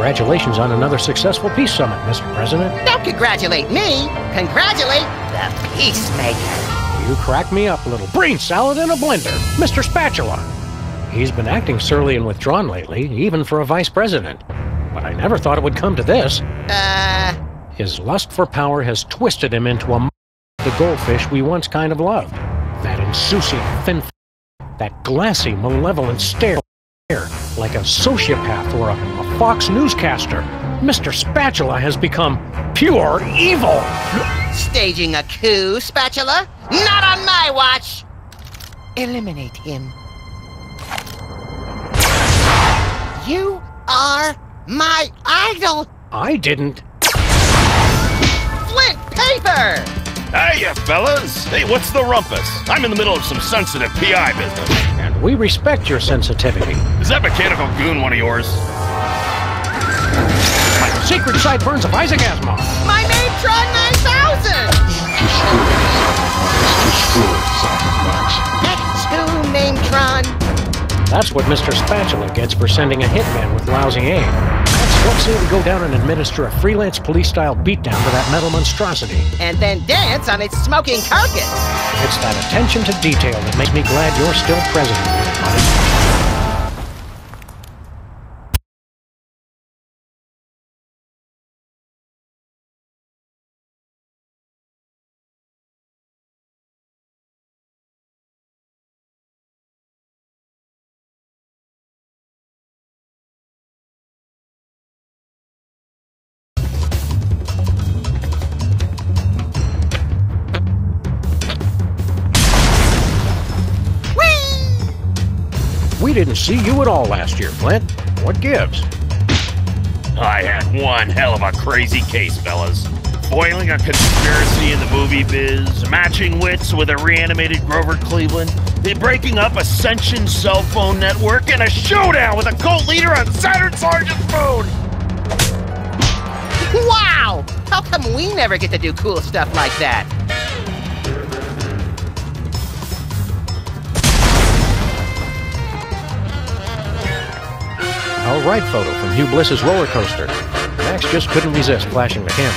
Congratulations on another successful peace summit, Mr. President. Don't congratulate me! Congratulate the Peacemaker! You crack me up, little brain salad in a blender, Mr. Spatula. He's been acting surly and withdrawn lately, even for a vice president. But I never thought it would come to this. His lust for power has twisted him into the goldfish we once kind of loved. That insouciant, thin, that glassy, malevolent stare, like a sociopath or a Fox newscaster. Mr. Spatula has become pure evil. Staging a coup, Spatula? Not on my watch! Eliminate him. You are my idol! I didn't. Flint paper! Hiya, fellas! Hey, what's the rumpus? I'm in the middle of some sensitive PI business. And we respect your sensitivity. Is that mechanical goon one of yours? Like the secret sideburns of Isaac Asimov. My Matron 9000! X2 Nametron! That's what Mr. Spatula gets for sending a hitman with lousy aim. That's what say we go down and administer a freelance police-style beatdown to that metal monstrosity. And then dance on its smoking carcass. It's that attention to detail that makes me glad you're still president, buddy. We didn't see you at all last year, Flint. What gives? I had one hell of a crazy case, fellas. Foiling a conspiracy in the movie biz, matching wits with a reanimated Grover Cleveland, breaking up Ascension's cell phone network, and a showdown with a cult leader on Saturn Sergeant's phone! Wow! How come we never get to do cool stuff like that? All right, photo from Hugh Bliss's roller coaster. Max just couldn't resist flashing the camera.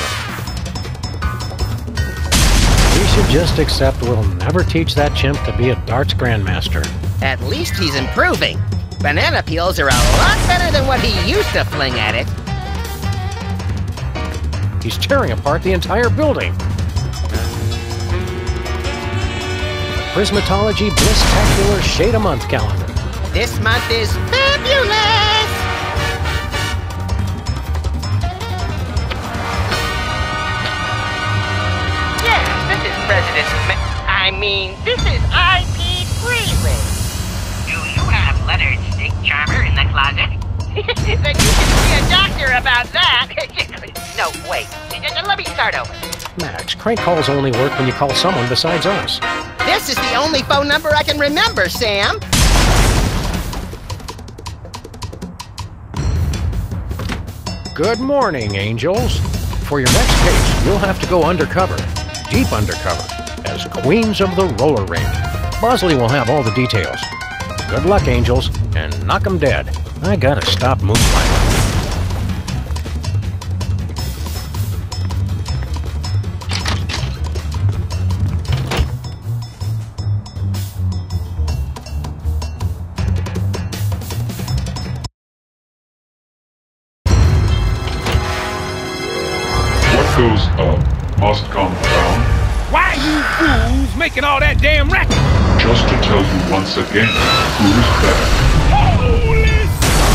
We should just accept we'll never teach that chimp to be a darts grandmaster. At least he's improving. Banana peels are a lot better than what he used to fling at it. He's tearing apart the entire building. The Prismatology Bliss-tacular Shade a Month calendar. This month is fabulous! This is IP Freely. Do you have Leonard Snake Charmer in the closet? Then you should see a doctor about that. No, wait. Let me start over. Max, crank calls only work when you call someone besides us. This is the only phone number I can remember, Sam. Good morning, angels. For your next case, you'll have to go undercover. Deep undercover. As queens of the roller rink. Bosley will have all the details. Good luck, angels, and knock 'em dead. I gotta stop moonlighting. What goes up must come down. Why you fools making all that damn racket? Just to tell you once again, who's better. Holy...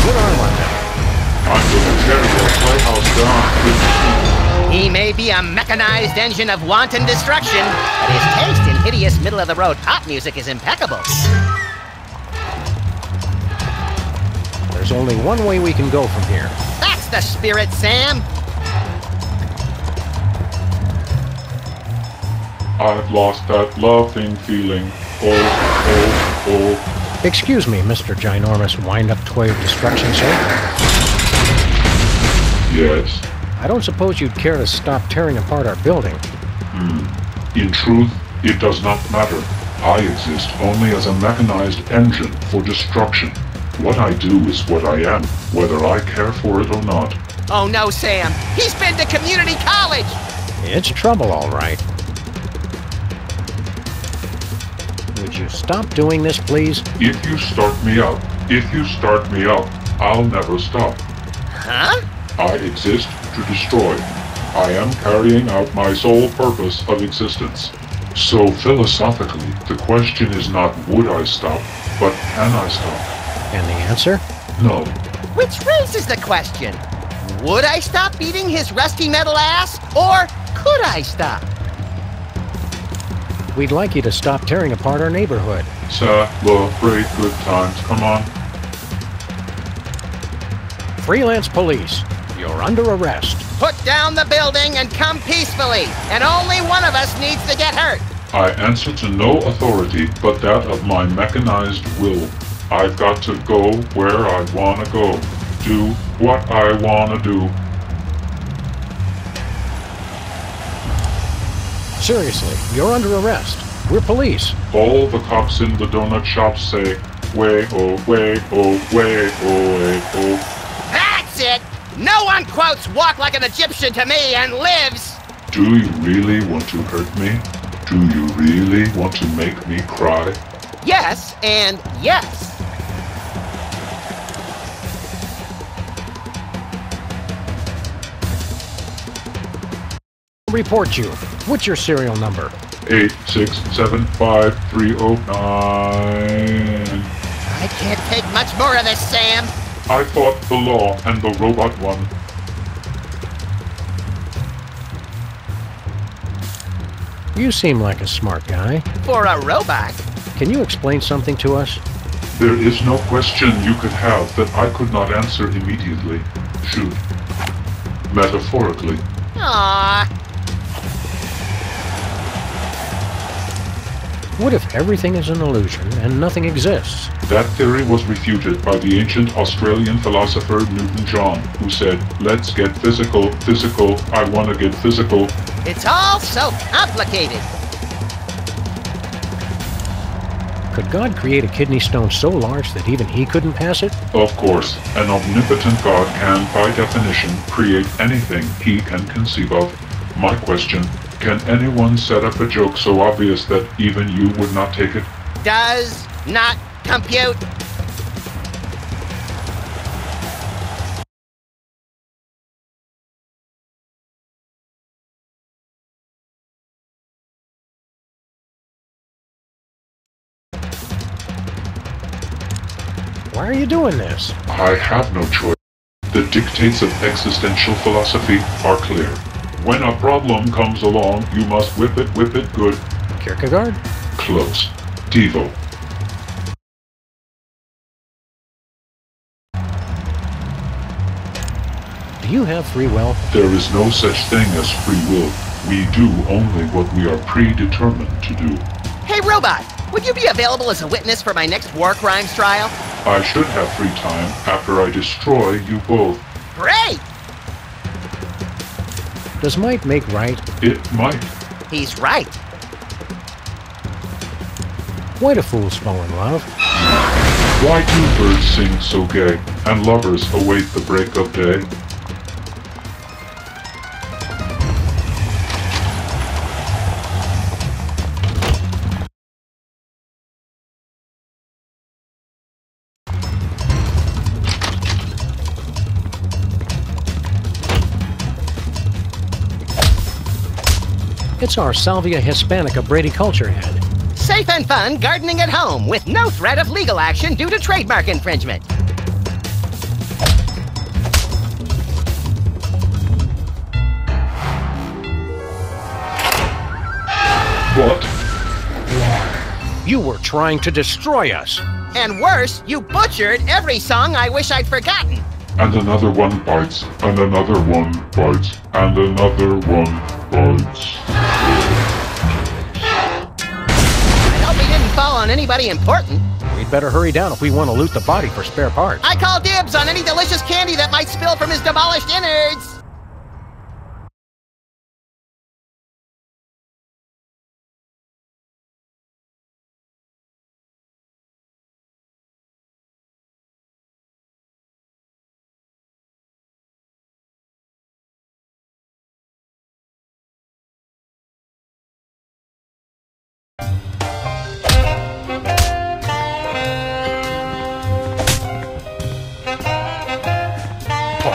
Good arm on that. I'm gonna tear your playhouse down with He may be a mechanized engine of wanton destruction, but his taste in hideous middle-of-the-road pop music is impeccable. There's only one way we can go from here. That's the spirit, Sam. I've lost that loving feeling. Oh. Excuse me, Mr. Ginormous Wind-Up Toy of Destruction, sir? Yes. I don't suppose you'd care to stop tearing apart our building. In truth, it does not matter. I exist only as a mechanized engine for destruction. What I do is what I am, whether I care for it or not. Oh no, Sam. He's been to community college. It's trouble, all right. Would you stop doing this, please? If you start me up, I'll never stop. Huh? I exist to destroy. I am carrying out my sole purpose of existence. So philosophically, the question is not would I stop, but can I stop? And the answer? No. Which raises the question. Would I stop beating his rusty metal ass? Or could I stop? We'd like you to stop tearing apart our neighborhood. Celebrate good times. Come on. Freelance police, you're under arrest. Put down the building and come peacefully. And only one of us needs to get hurt. I answer to no authority but that of my mechanized will. I've got to go where I want to go. Do what I want to do. Seriously, you're under arrest. We're police. All the cops in the donut shop say, way, oh, way, oh, way, oh, way, oh. That's it! No one quotes walk like an Egyptian to me and lives! Do you really want to hurt me? Do you really want to make me cry? Yes, and yes. Report you. What's your serial number? 8675309. I can't take much more of this, Sam. I fought the law and the robot won. You seem like a smart guy. For a robot. Can you explain something to us? There is no question you could have that I could not answer immediately. Shoot. Metaphorically. Aww. What if everything is an illusion and nothing exists? That theory was refuted by the ancient Australian philosopher Newton John, who said, let's get physical, physical, I want to get physical. It's all so complicated. Could God create a kidney stone so large that even he couldn't pass it? Of course, an omnipotent God can, by definition, create anything he can conceive of. My question, can anyone set up a joke so obvious that even you would not take it? Does not compute. Why are you doing this? I have no choice. The dictates of existential philosophy are clear. When a problem comes along, you must whip it good. Kierkegaard? Close. Devo. Do you have free will? There is no such thing as free will. We do only what we are predetermined to do. Hey, robot, would you be available as a witness for my next war crimes trial? I should have free time after I destroy you both. Great! Does might make right? It might. He's right. Why do fools fall in love? Why do birds sing so gay, and lovers await the break of day? It's our Salvia Hispanica Brady culture head. Safe and fun gardening at home with no threat of legal action due to trademark infringement. What? You were trying to destroy us. And worse, you butchered every song I wish I'd forgotten. And another one bites, and another one bites, and another one bites. I hope he didn't fall on anybody important. We'd better hurry down if we want to loot the body for spare parts. I call dibs on any delicious candy that might spill from his demolished innards.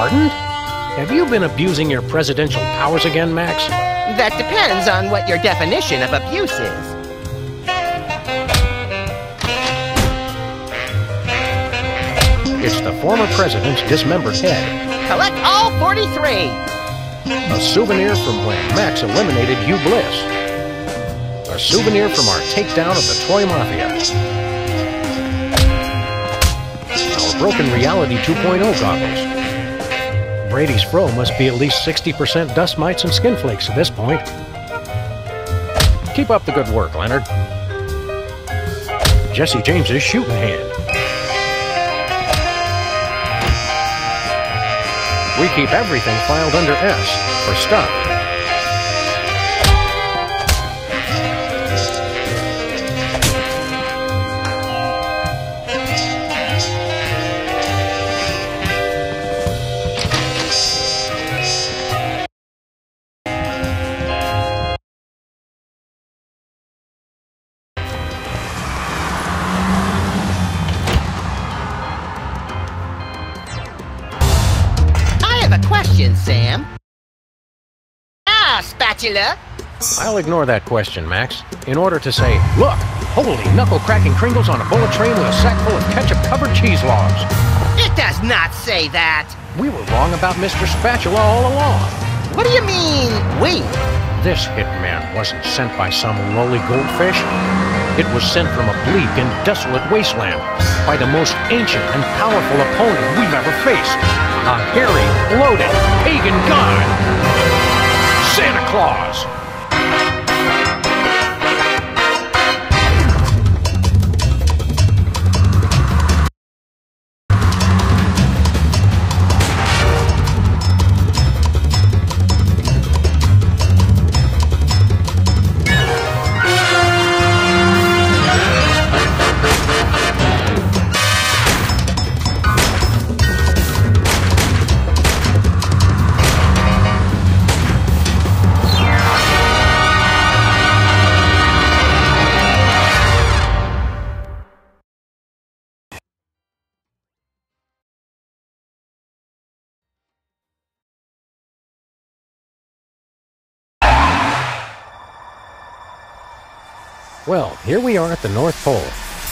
Pardoned? Have you been abusing your presidential powers again, Max? That depends on what your definition of abuse is. It's the former president's dismembered head. Collect all 43! A souvenir from when Max eliminated Hugh Bliss. A souvenir from our takedown of the Toy Mafia. Our broken reality 2.0 goggles. Brady's fro must be at least 60% dust mites and skin flakes at this point. Keep up the good work, Leonard. Jesse James's shooting hand. We keep everything filed under S for stuff. Sam? Spatula! I'll ignore that question, Max, in order to say, look, holy knuckle-cracking Kringles on a bullet train with a sack full of ketchup-covered cheese logs. It does not say that! We were wrong about Mr. Spatula all along. What do you mean, we? This hitman wasn't sent by some lowly goldfish. It was sent from a bleak and desolate wasteland by the most ancient and powerful opponent we've ever faced. A hairy, bloated, pagan god! Santa Claus! Well, here we are at the North Pole.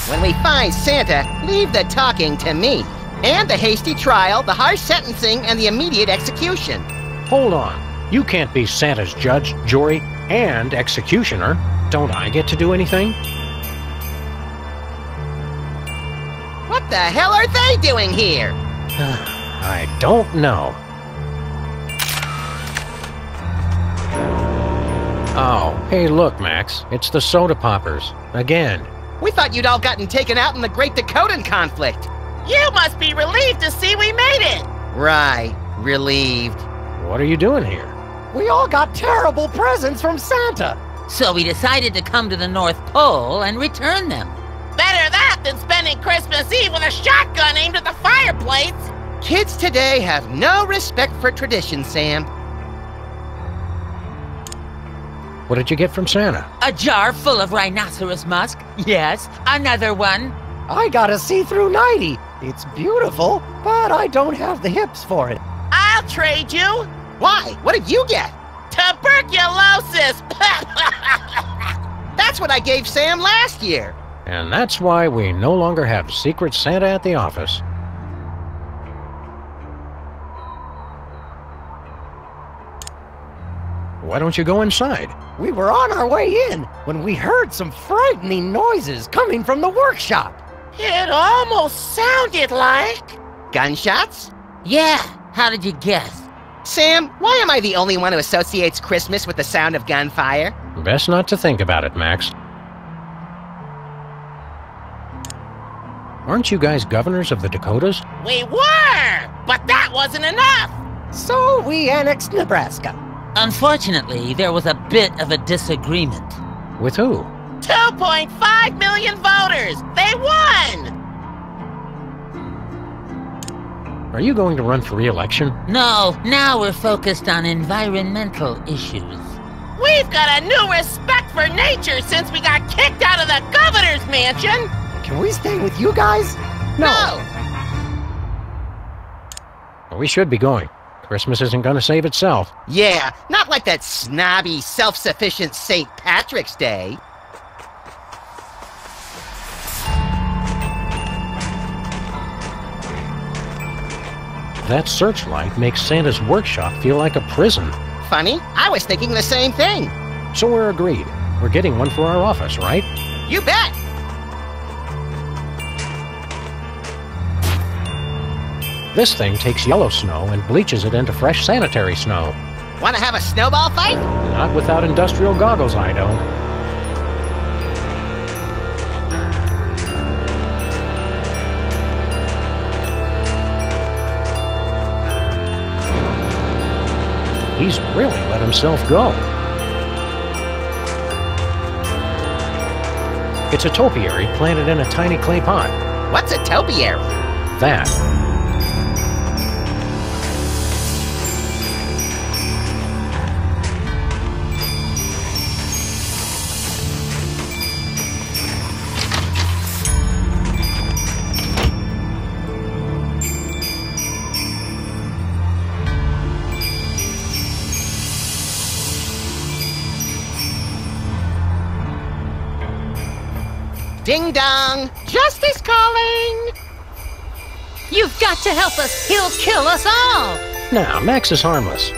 When we find Santa, leave the talking to me. And the hasty trial, the harsh sentencing, and the immediate execution. Hold on. You can't be Santa's judge, jury, and executioner. Don't I get to do anything? What the hell are they doing here? I don't know. Oh, hey look, Max. It's the soda poppers. Again. We thought you'd all gotten taken out in the Great Dakotan conflict. You must be relieved to see we made it! Right. Relieved. What are you doing here? We all got terrible presents from Santa. So we decided to come to the North Pole and return them. Better that than spending Christmas Eve with a shotgun aimed at the fireplace! Kids today have no respect for tradition, Sam. What did you get from Santa? A jar full of rhinoceros musk. Yes, another one. I got a see-through nightie. It's beautiful, but I don't have the hips for it. I'll trade you. Why? What did you get? Tuberculosis! That's what I gave Sam last year. And that's why we no longer have Secret Santa at the office. Why don't you go inside? We were on our way in when we heard some frightening noises coming from the workshop. It almost sounded like... Gunshots? Yeah, how did you guess? Sam, why am I the only one who associates Christmas with the sound of gunfire? Best not to think about it, Max. Aren't you guys governors of the Dakotas? We were, but that wasn't enough. So we annexed Nebraska. Unfortunately, there was a bit of a disagreement. With who? 2.5 million voters! They won! Are you going to run for re-election? No, now we're focused on environmental issues. We've got a new respect for nature since we got kicked out of the governor's mansion! Can we stay with you guys? No! We should be going. Christmas isn't gonna save itself. Yeah, not like that snobby, self-sufficient St. Patrick's Day. That searchlight makes Santa's workshop feel like a prison. Funny, I was thinking the same thing. So we're agreed. We're getting one for our office, right? You bet! This thing takes yellow snow and bleaches it into fresh sanitary snow. Want to have a snowball fight? Not without industrial goggles, I don't. He's really let himself go. It's a topiary planted in a tiny clay pot. What's a topiary? That. Ding dong! Justice calling! You've got to help us! He'll kill us all! Nah, Max is harmless.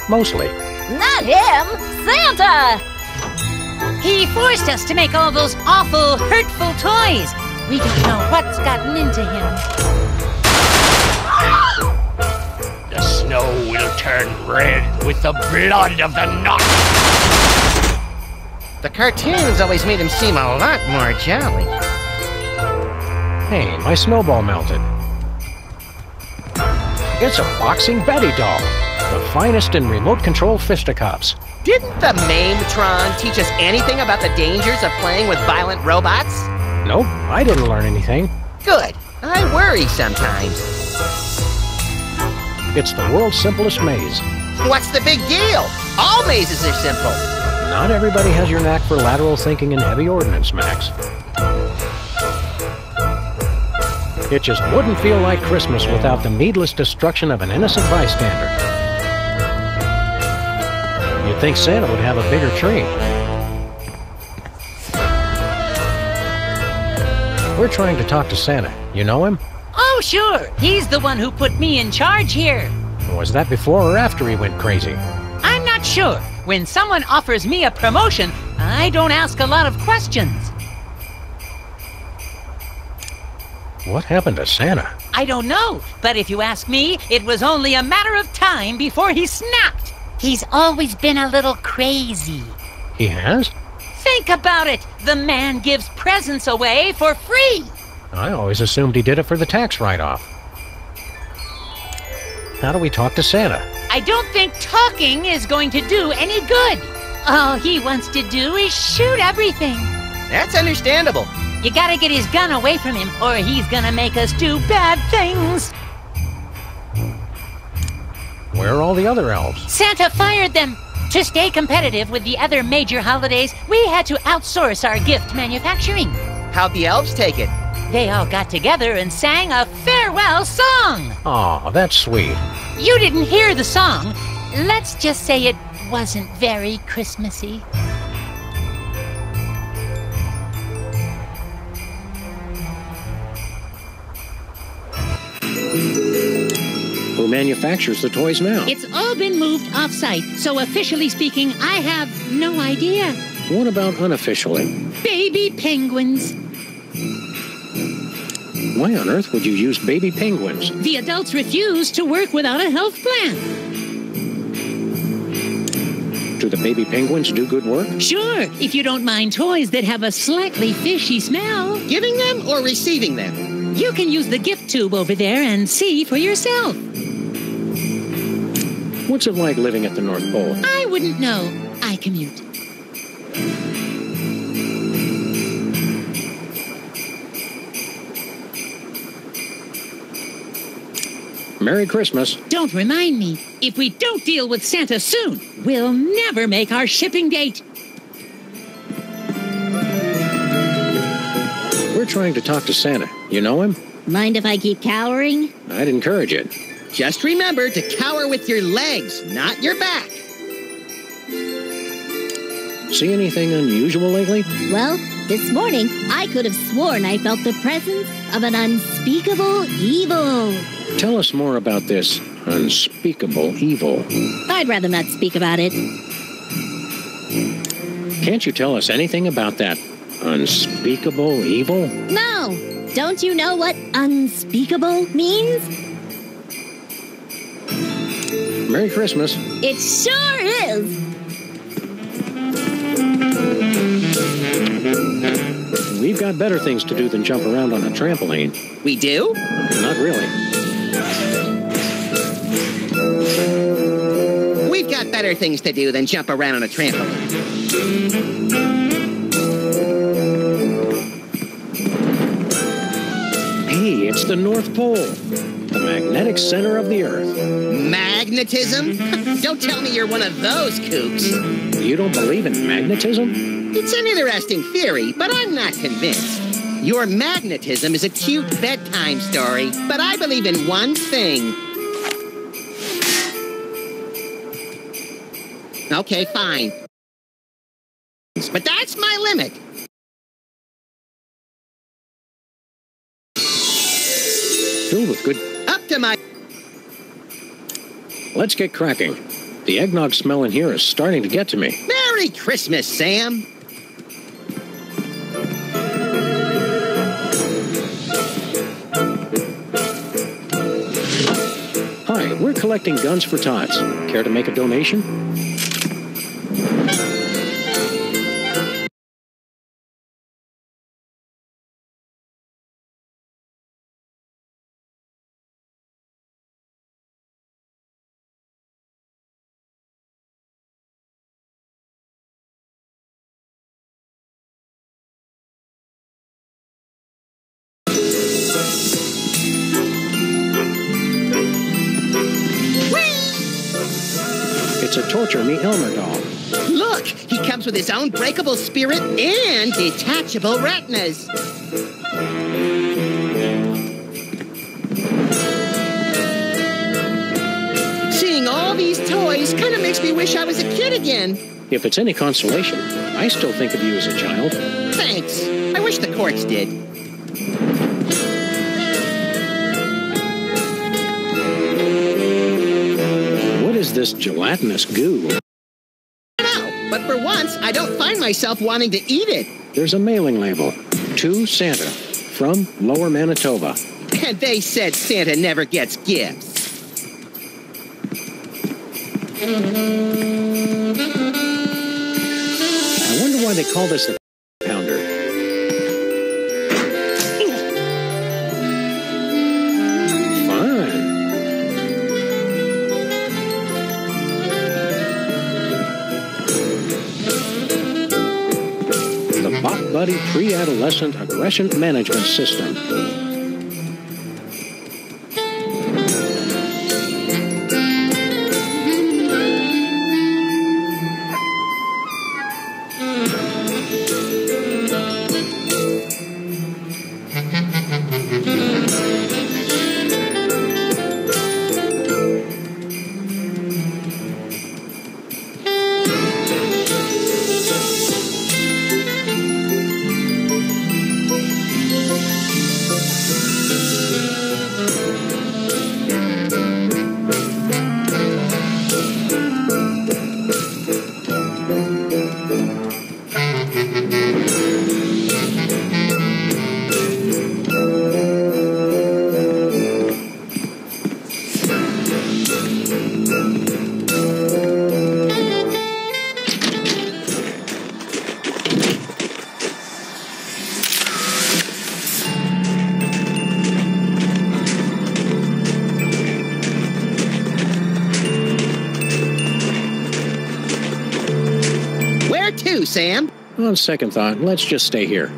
Mostly. Not him! Santa! He forced us to make all those awful, hurtful toys. We don't know what's gotten into him. The snow will turn red with the blood of the Nox. The cartoons always made him seem a lot more jolly. Hey, my snowball melted. It's a boxing Betty doll. The finest in remote control fisticuffs. Didn't the Mametron teach us anything about the dangers of playing with violent robots? Nope, I didn't learn anything. Good. I worry sometimes. It's the world's simplest maze. What's the big deal? All mazes are simple. Not everybody has your knack for lateral thinking and heavy ordnance, Max. It just wouldn't feel like Christmas without the needless destruction of an innocent bystander. You'd think Santa would have a bigger tree. We're trying to talk to Santa. You know him? Oh, sure. He's the one who put me in charge here. Was that before or after he went crazy? I'm not sure. When someone offers me a promotion, I don't ask a lot of questions. What happened to Santa? I don't know, but if you ask me, it was only a matter of time before he snapped. He's always been a little crazy. He has? Think about it. The man gives presents away for free. I always assumed he did it for the tax write-off. How do we talk to Santa? I don't think talking is going to do any good. All he wants to do is shoot everything. That's understandable. You gotta get his gun away from him, or he's gonna make us do bad things. Where are all the other elves? Santa fired them. To stay competitive with the other major holidays, we had to outsource our gift manufacturing. How'd the elves take it? They all got together and sang a farewell song. Aw, that's sweet. You didn't hear the song. Let's just say it wasn't very Christmassy. Who manufactures the toys now? It's all been moved off-site, so officially speaking, I have no idea. What about unofficially? Baby penguins. Why on earth would you use baby penguins? The adults refuse to work without a health plan. Do the baby penguins do good work? Sure, if you don't mind toys that have a slightly fishy smell. Giving them or receiving them? You can use the gift tube over there and see for yourself. What's it like living at the North Pole? I wouldn't know. I commute. Merry Christmas. Don't remind me. If we don't deal with Santa soon, we'll never make our shipping date. We're trying to talk to Santa. You know him? Mind if I keep cowering? I'd encourage it. Just remember to cower with your legs, not your back. See anything unusual lately? Well, this morning, I could have sworn I felt the presence of an unspeakable evil. Tell us more about this unspeakable evil. I'd rather not speak about it. Can't you tell us anything about that unspeakable evil? No! Don't you know what unspeakable means? Merry Christmas. It sure is! We've got better things to do than jump around on a trampoline. We do? Not really. We've got better things to do than jump around on a trampoline. Hey, it's the North Pole, the magnetic center of the Earth. Magnetism? Don't tell me you're one of those kooks. You don't believe in magnetism? It's an interesting theory, but I'm not convinced. Your magnetism is a cute bedtime story, but I believe in one thing. Okay, fine. But that's my limit. Filled with good... Up to my... Let's get cracking. The eggnog smell in here is starting to get to me. Merry Christmas, Sam. Hi, we're collecting guns for tots. Care to make a donation? It's a Torture Me Elmer doll. Look, he comes with his own breakable spirit and detachable retinas. Seeing all these toys kind of makes me wish I was a kid again. If it's any consolation, I still think of you as a child. Thanks. I wish the courts did. What is this gelatinous goo? No, but for once, I don't find myself wanting to eat it. There's a mailing label. To Santa. From Lower Manitoba. And they said Santa never gets gifts. I wonder why they call this a pounder. Fun. The Bot Buddy Pre-Adolescent Aggression Management System. Sam? On second thought, let's just stay here.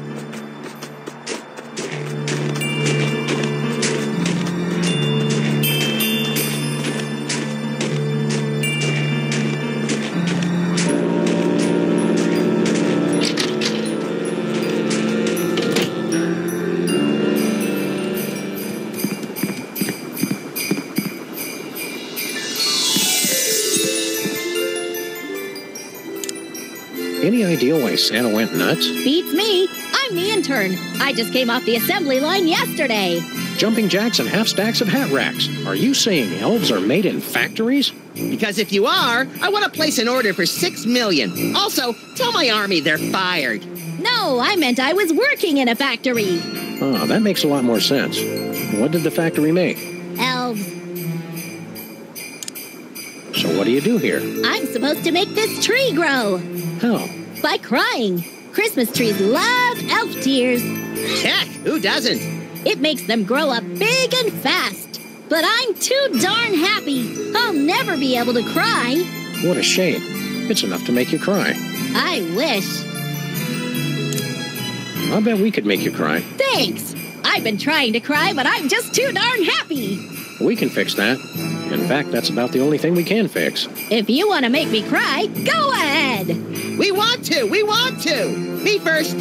Any idea why Santa went nuts? Beats me. I'm the intern. I just came off the assembly line yesterday. Jumping jacks and half stacks of hat racks. Are you saying elves are made in factories? Because if you are, I want to place an order for 6 million. Also, tell my army they're fired. No, I meant I was working in a factory. Oh, that makes a lot more sense. What did the factory make? Elves. So what do you do here? I'm supposed to make this tree grow. How? By crying. Christmas trees love elf tears. Heck, who doesn't? It makes them grow up big and fast. But I'm too darn happy. I'll never be able to cry. What a shame. It's enough to make you cry. I wish. I'll bet we could make you cry. Thanks. I've been trying to cry, but I'm just too darn happy. We can fix that. In fact, that's about the only thing we can fix. If you want to make me cry, go ahead. We want to! We want to! Me first!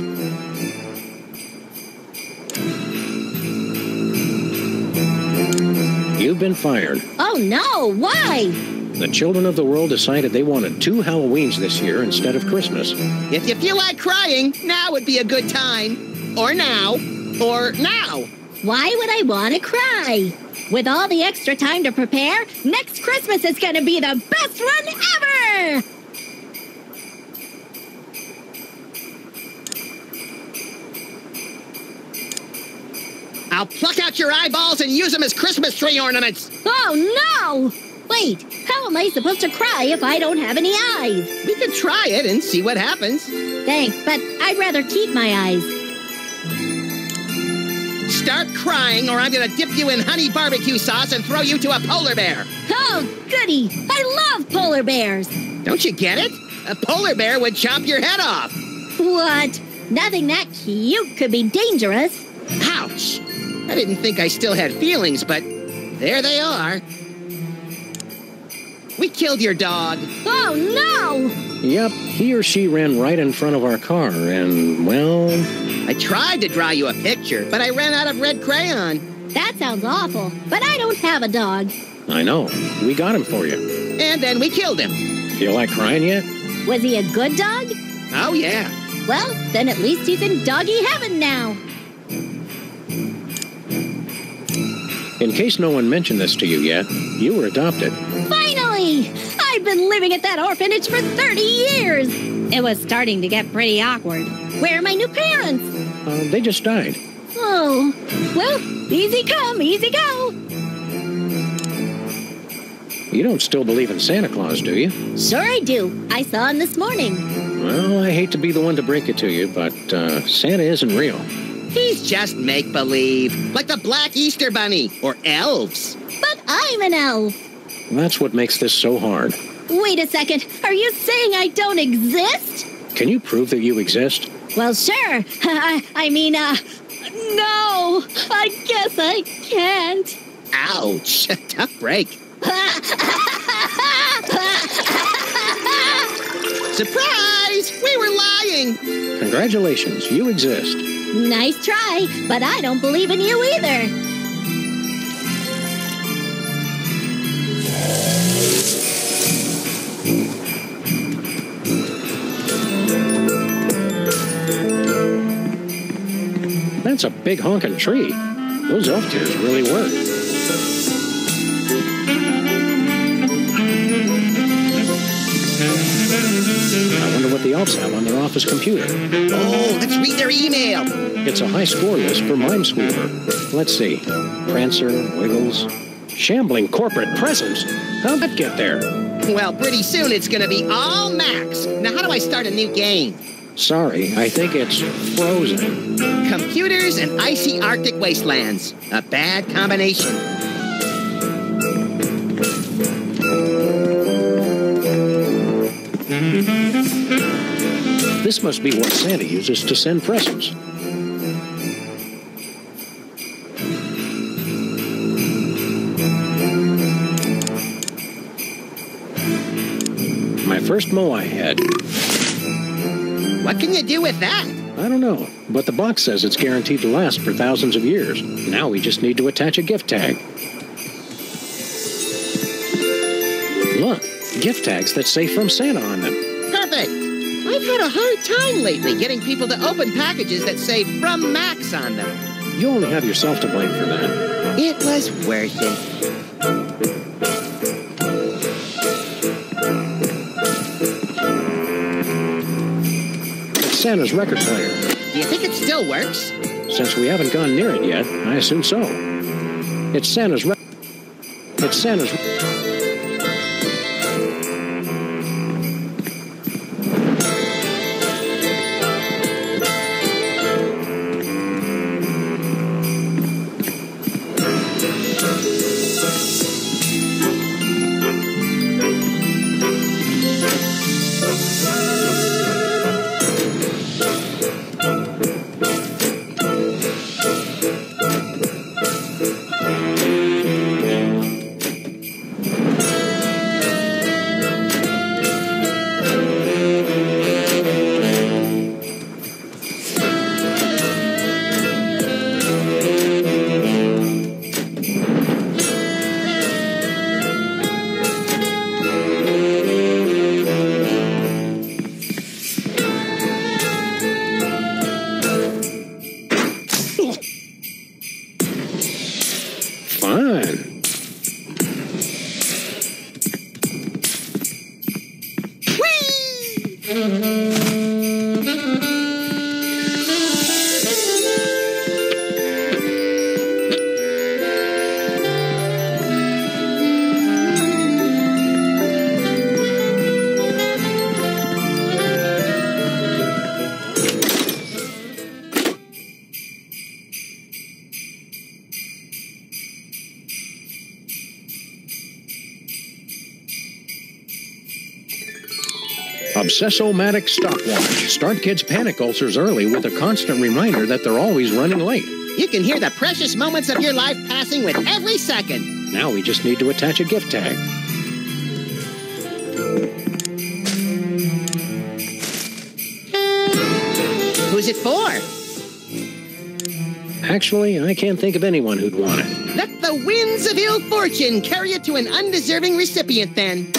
You've been fired. Oh no, why? The children of the world decided they wanted 2 Halloweens this year instead of Christmas. If you feel like crying, now would be a good time. Or now. Or now. Why would I want to cry? With all the extra time to prepare, next Christmas is going to be the best one ever! I'll pluck out your eyeballs and use them as Christmas tree ornaments. Oh no! Wait, how am I supposed to cry if I don't have any eyes? We could try it and see what happens. Thanks, but I'd rather keep my eyes. Start crying or I'm gonna dip you in honey barbecue sauce and throw you to a polar bear. Oh, goody! I love polar bears! Don't you get it? A polar bear would chop your head off. What? Nothing that cute could be dangerous. Ouch! I didn't think I still had feelings, but there they are. We killed your dog. Oh, no! Yep, he or she ran right in front of our car, and, well... I tried to draw you a picture, but I ran out of red crayon. That sounds awful, but I don't have a dog. I know. We got him for you. And then we killed him. Feel like crying yet? Was he a good dog? Oh, yeah. Well, then at least he's in doggy heaven now. In case no one mentioned this to you yet, you were adopted. Finally! I've been living at that orphanage for 30 years. It was starting to get pretty awkward. Where are my new parents? They just died. Oh, well, easy come, easy go. You don't still believe in Santa Claus, do you? Sure I do. I saw him this morning. Well, I hate to be the one to break it to you, but Santa isn't real. He's just make-believe, like the Black Easter Bunny, or elves. But I'm an elf. That's what makes this so hard. Wait a second, are you saying I don't exist? Can you prove that you exist? Well, sure. I mean, no, I guess I can't. Ouch, tough break. Surprise! We were lying! Congratulations, you exist. Nice try, but I don't believe in you either. That's a big honking tree. Those elf tears really work. I wonder what the elves have on their office computer. Oh, let's read their email. It's a high score list for Mimesweeper. Let's see. Prancer, Wiggles, shambling corporate presence. How'd that get there? Well, pretty soon it's gonna be all Max. Now, how do I start a new game? Sorry, I think it's frozen. Computers and icy Arctic wastelands. A bad combination. This must be what Santa uses to send presents. My first mow I had. What can you do with that? I don't know, but the box says it's guaranteed to last for thousands of years. Now we just need to attach a gift tag. Look, gift tags that say From Santa on them. Perfect. I've had a hard time lately getting people to open packages that say "From Max" on them. You only have yourself to blame for that. It was worth it. It's Santa's record player. Do you think it still works? Since we haven't gone near it yet, I assume so. It's Santa's It's Santa's fun. Obsessomatic stopwatch. Start kids' panic ulcers early with a constant reminder that they're always running late. You can hear the precious moments of your life passing with every second. Now we just need to attach a gift tag. Who's it for? Actually, I can't think of anyone who'd want it. Let the winds of ill fortune carry it to an undeserving recipient, then.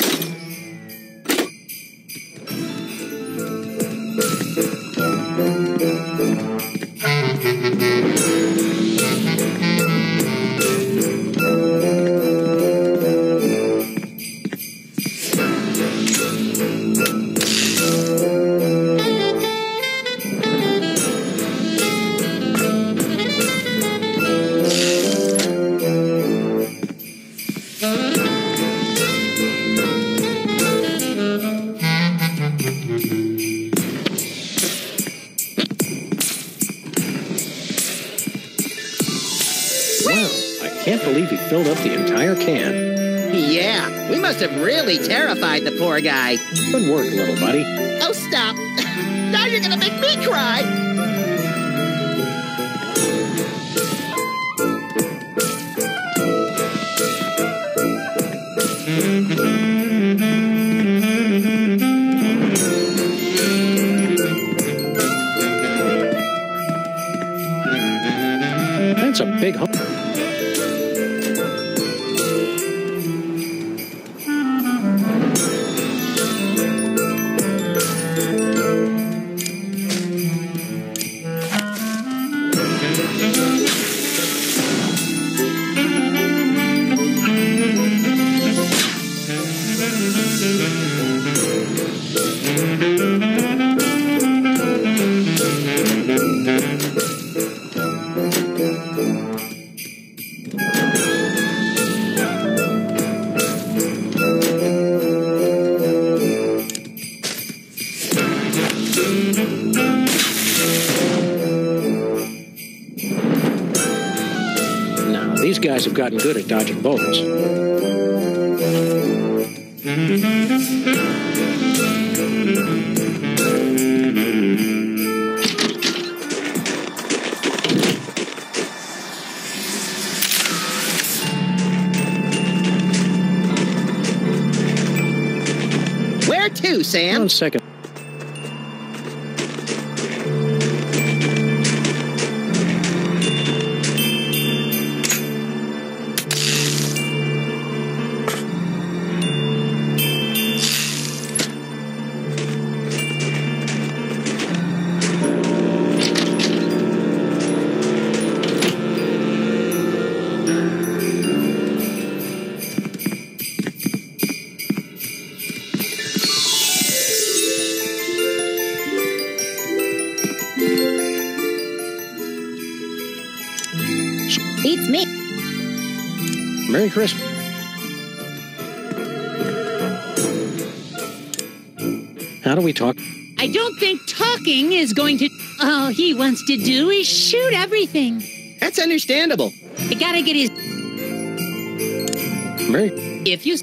Can't believe he filled up the entire can. Yeah, we must have really terrified the poor guy. Good work, little buddy. Oh, stop. Now you're gonna make me cry. That's a big hump. These guys have gotten good at dodging bullets. Where to, Sam? 1 second. Merry Christmas. How do we talk? I don't think talking is going to... All he wants to do is shoot everything. That's understandable. I gotta get his... Merry... If you...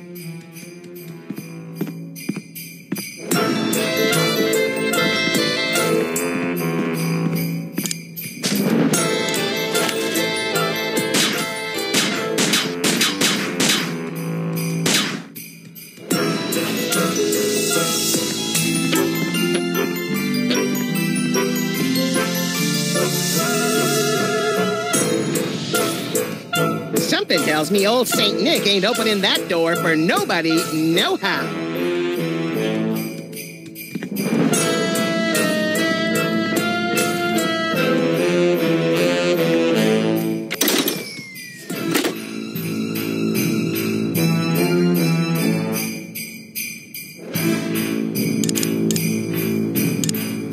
Something tells me old Saint Nick ain't opening that door for nobody, nohow.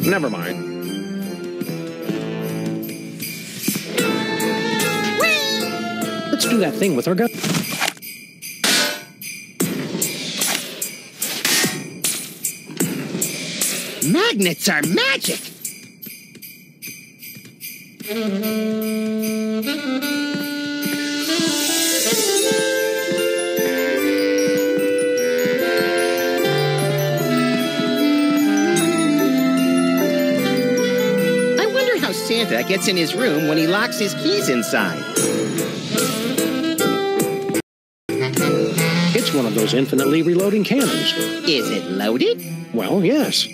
Never mind. Let's do that thing with our gun. Magnets are magic! I wonder how Santa gets in his room when he locks his keys inside. It's one of those infinitely reloading cannons. Is it loaded? Well, yes.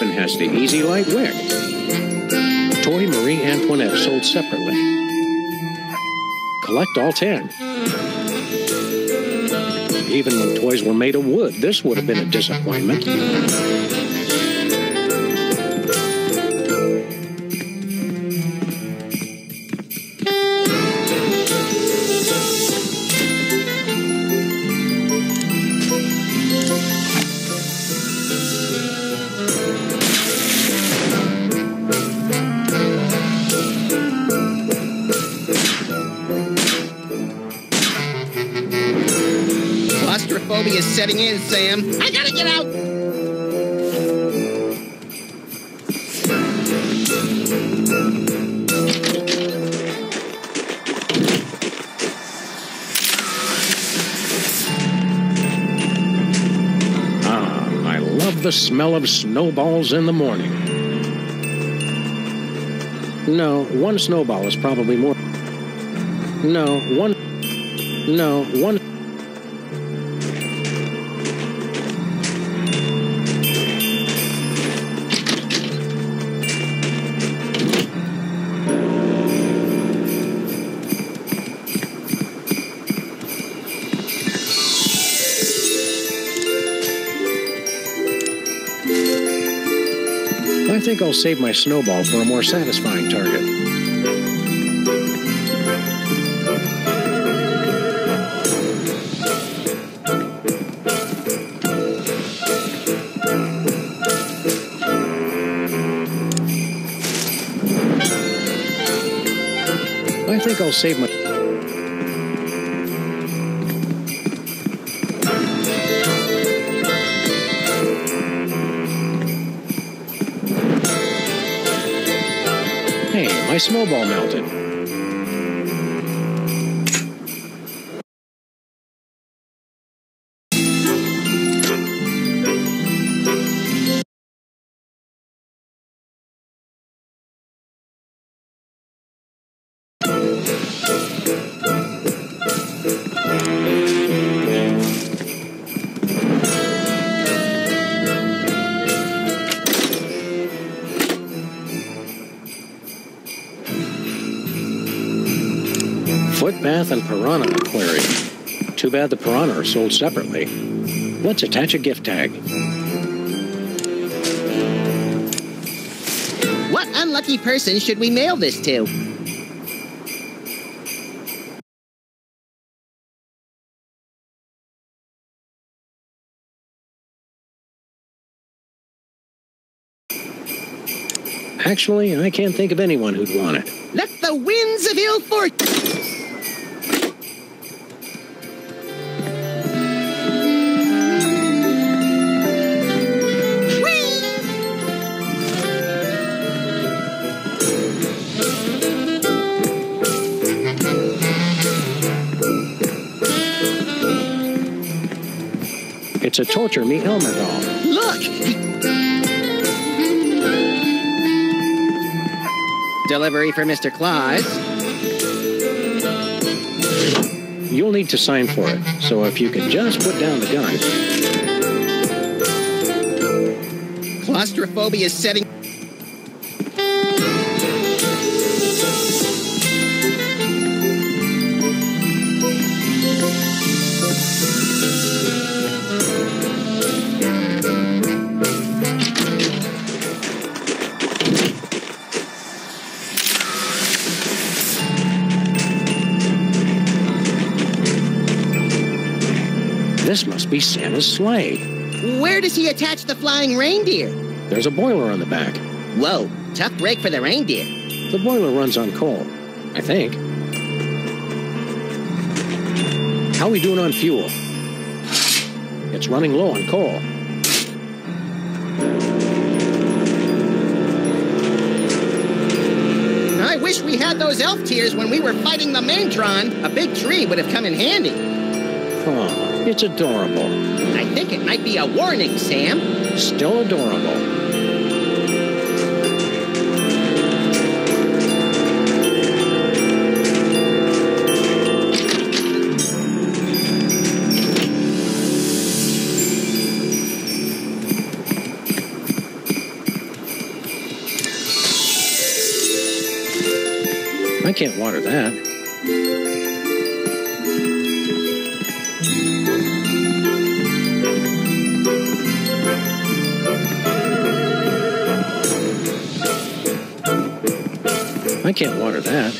And has the easy light wick. Toy Marie Antoinette sold separately. Collect all 10. Even when toys were made of wood, this would have been a disappointment. Claustrophobia is setting in, Sam. I gotta get out! I love the smell of snowballs in the morning. No, one snowball is probably more. No, one. I think I'll save my snowball for a more satisfying target. I think I'll save my... Hey, my snowball melted. Footbath and Piranha Aquarium. Too bad the piranha are sold separately. Let's attach a gift tag. What unlucky person should we mail this to? Actually, I can't think of anyone who'd want it. Let the winds of ill fortune... It's a Torture Me Elmer doll. Look! Delivery for Mr. Claus. You'll need to sign for it, so if you could just put down the gun. Claustrophobia is setting... This must be Santa's sleigh. Where does he attach the flying reindeer? There's a boiler on the back. Whoa, tough break for the reindeer. The boiler runs on coal, I think. How we doing on fuel? It's running low on coal. I wish we had those elf tears when we were fighting the Maintron. A big tree would have come in handy. Oh, it's adorable. I think it might be a warning, Sam. Still adorable. I can't water that. I can't water that.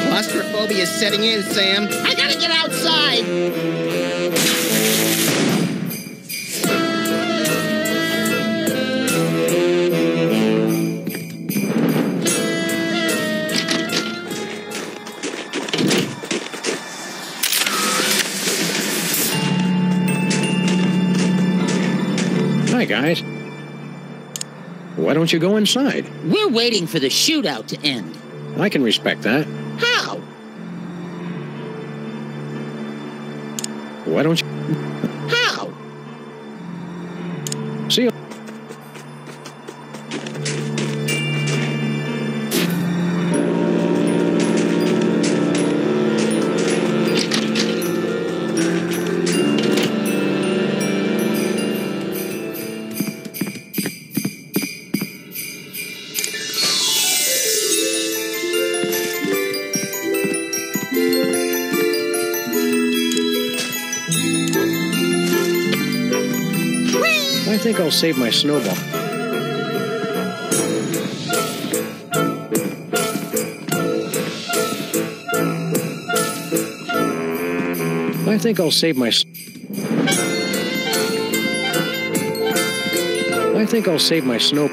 Claustrophobia is setting in, Sam. I gotta get outside. Hi, guys. Why don't you go inside? We're waiting for the shootout to end. I can respect that. How? Why don't you... How? See you... I think I'll save my snowball. I think I'll save my... I think I'll save my snow...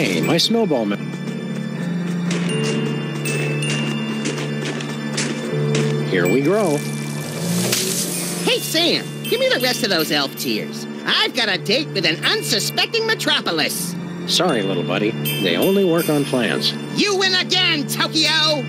Hey, my snowball man. Here we grow. Hey, Sam, give me the rest of those elf tears. I've got a date with an unsuspecting metropolis. Sorry, little buddy. They only work on plans. You win again, Tokyo!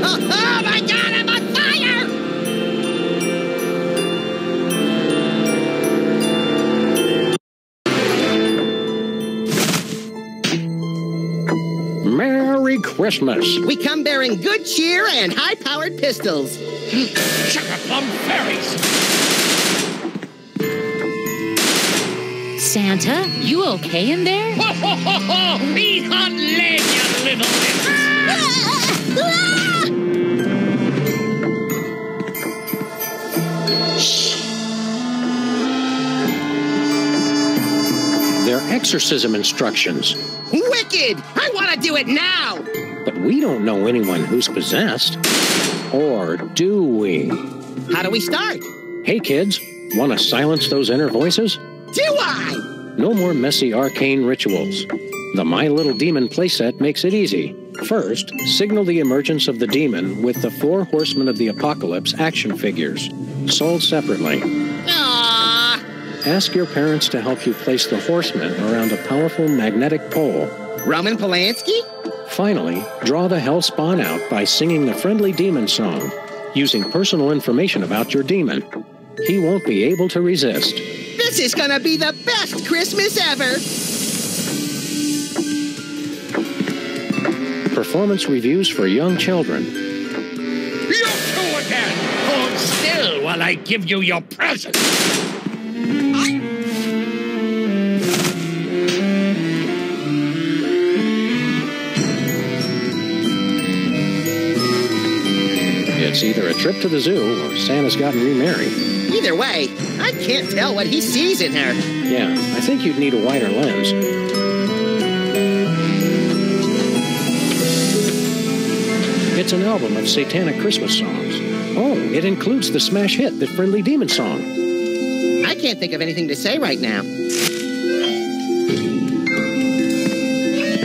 Oh my God, I'm on fire! Merry Christmas. We come bearing good cheer and high-powered pistols. Sugar-plum fairies! Santa, you okay in there? Ho, ho, ho, ho! Eat hot lead, you little They're exorcism instructions. Wicked! I want to do it now! But we don't know anyone who's possessed. Or do we? How do we start? Hey, kids, want to silence those inner voices? Do I? No more messy arcane rituals. The My Little Demon playset makes it easy. First, signal the emergence of the demon with the 4 Horsemen of the Apocalypse action figures, sold separately. Aww. Ask your parents to help you place the horsemen around a powerful magnetic pole. Roman Polanski? Finally, draw the hell spawn out by singing the friendly demon song, using personal information about your demon. He won't be able to resist. This is gonna be the best Christmas ever! Performance reviews for young children. You two again! Hold still while I give you your present! It's either a trip to the zoo or Santa's gotten remarried. Either way, I can't tell what he sees in her. Yeah, I think you'd need a wider lens. It's an album of satanic Christmas songs. Oh, it includes the smash hit, The Friendly Demon Song. I can't think of anything to say right now.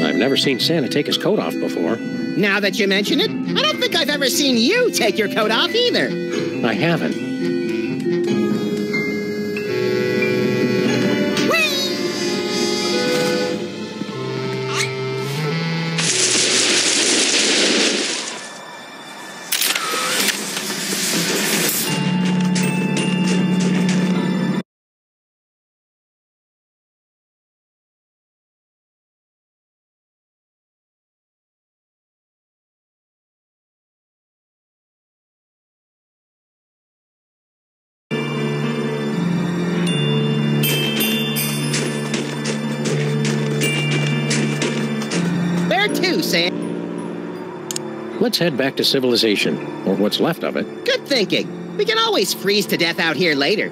I've never seen Santa take his coat off before. Now that you mention it, I don't think I've ever seen you take your coat off either. I haven't. Sam. Let's head back to civilization, or what's left of it. Good thinking. We can always freeze to death out here later.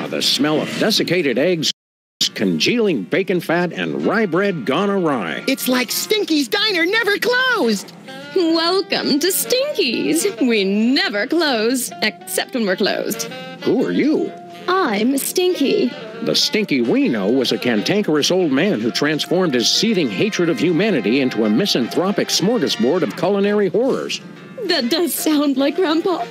the smell of desiccated eggs, congealing bacon fat, and rye bread gone awry. It's like Stinky's Diner never closed. Welcome to Stinky's. We never close, except when we're closed. Who are you? I'm Stinky. The Stinky we know was a cantankerous old man who transformed his seething hatred of humanity into a misanthropic smorgasbord of culinary horrors. That does sound like Grandpa.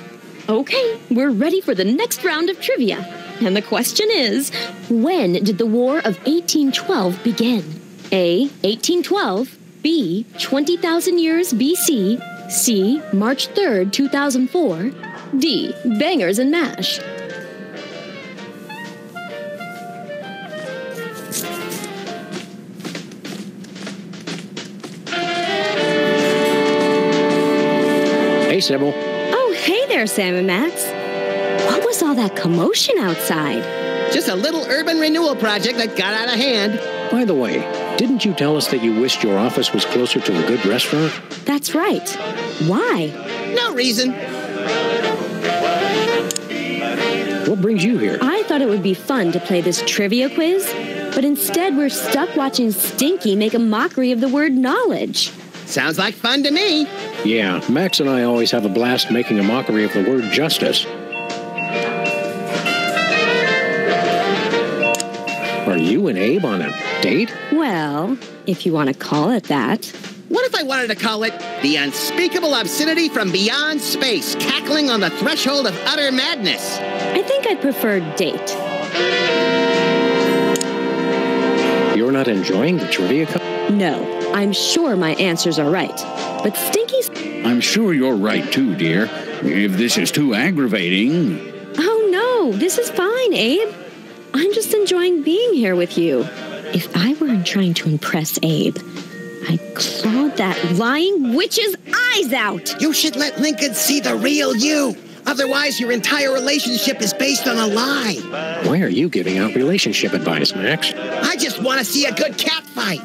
Okay, we're ready for the next round of trivia. And the question is, when did the War of 1812 begin? A. 1812. B. 20,000 years BC. C. March 3rd, 2004. D. Bangers and mash. Hey, Sybil. Oh, hey there, Sam and Max. What was all that commotion outside? Just a little urban renewal project that got out of hand. By the way, didn't you tell us that you wished your office was closer to a good restaurant? That's right. Why? No reason. What brings you here? I thought it would be fun to play this trivia quiz, but instead we're stuck watching Stinky make a mockery of the word knowledge. Sounds like fun to me. Yeah, Max and I always have a blast making a mockery of the word justice. Are you and Abe on a date? Well, if you want to call it that. What if I wanted to call it the unspeakable obscenity from beyond space, cackling on the threshold of utter madness? I think I'd prefer date. You're not enjoying the trivia? No, I'm sure my answers are right. But Stinky's... I'm sure you're right too, dear. If this is too aggravating... Oh, no, this is fine, Abe. I'm just enjoying being here with you. If I weren't trying to impress Abe, I'd claw that lying witch's eyes out. You should let Lincoln see the real you. Otherwise, your entire relationship is based on a lie. Why are you giving out relationship advice, Max? I just want to see a good cat fight.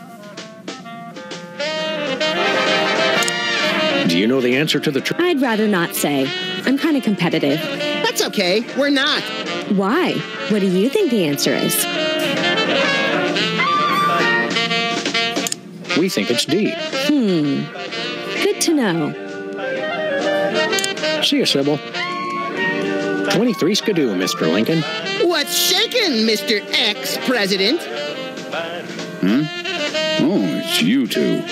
Do you know the answer to the I'd rather not say. I'm kind of competitive. That's okay. We're not. Why? What do you think the answer is? We think it's D. Good to know. See you, Sybil. 23 skidoo, Mr. Lincoln. What's shaking, Mr. Ex-President? Oh, it's you two.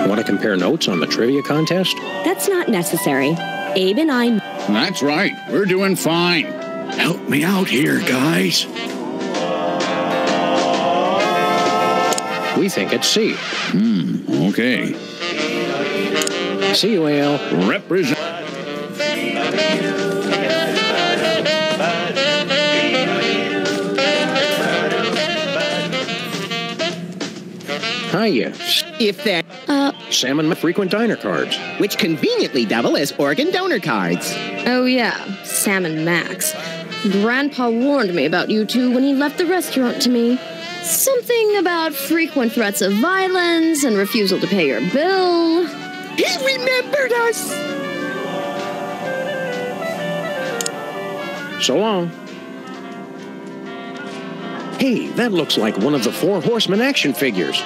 Want to compare notes on the trivia contest? That's not necessary. Abe and I... That's right. We're doing fine. Help me out here, guys. We think it's C. Okay. See you, AL. Represent. Hiya. If that... Salmon frequent diner cards. Which conveniently double as organ donor cards. Oh, yeah. Sam and Max. Grandpa warned me about you two when he left the restaurant to me. Something about frequent threats of violence and refusal to pay your bill. He remembered us! So long. Hey, that looks like one of the 4 Horsemen action figures.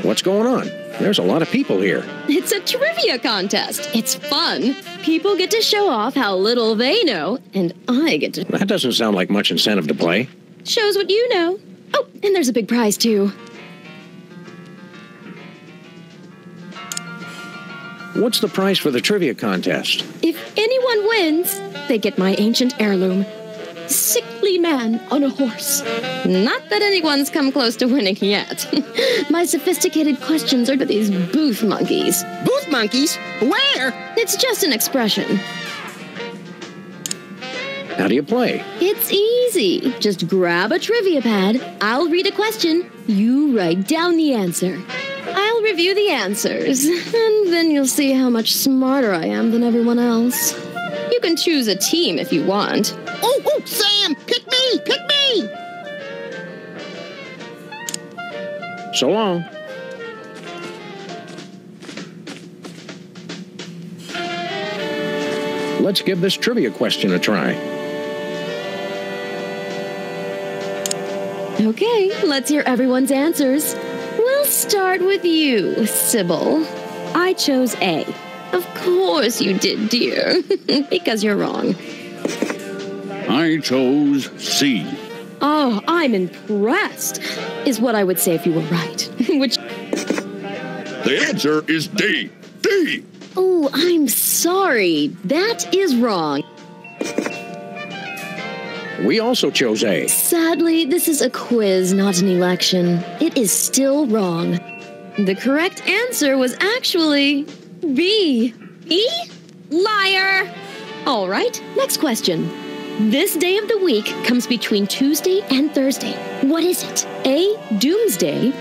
What's going on? There's a lot of people here. It's a trivia contest. It's fun. People get to show off how little they know, and I get to... That doesn't sound like much incentive to play. Shows what you know. Oh, and there's a big prize, too. What's the prize for the trivia contest? If anyone wins, they get my ancient heirloom. Sickly man on a horse. Not that anyone's come close to winning yet. My sophisticated questions are to these booth monkeys. Booth monkeys? Where? It's just an expression. How do you play? It's easy. Just grab a trivia pad. I'll read a question. You write down the answer. I'll review the answers. And then you'll see how much smarter I am than everyone else. You can choose a team if you want. Oh, Sam! Pick me! Pick me! So long. Let's give this trivia question a try. Okay, let's hear everyone's answers. We'll start with you, Sybil. I chose A. Of course you did, dear. Because you're wrong. I chose C. Oh, I'm impressed, is what I would say if you were right. Which... The answer is D. D! Oh, I'm sorry. That is wrong. We also chose A. Sadly, this is a quiz, not an election. It is still wrong. The correct answer was actually B. E? Liar! All right, next question. This day of the week comes between Tuesday and Thursday. What is it? A. Doomsday.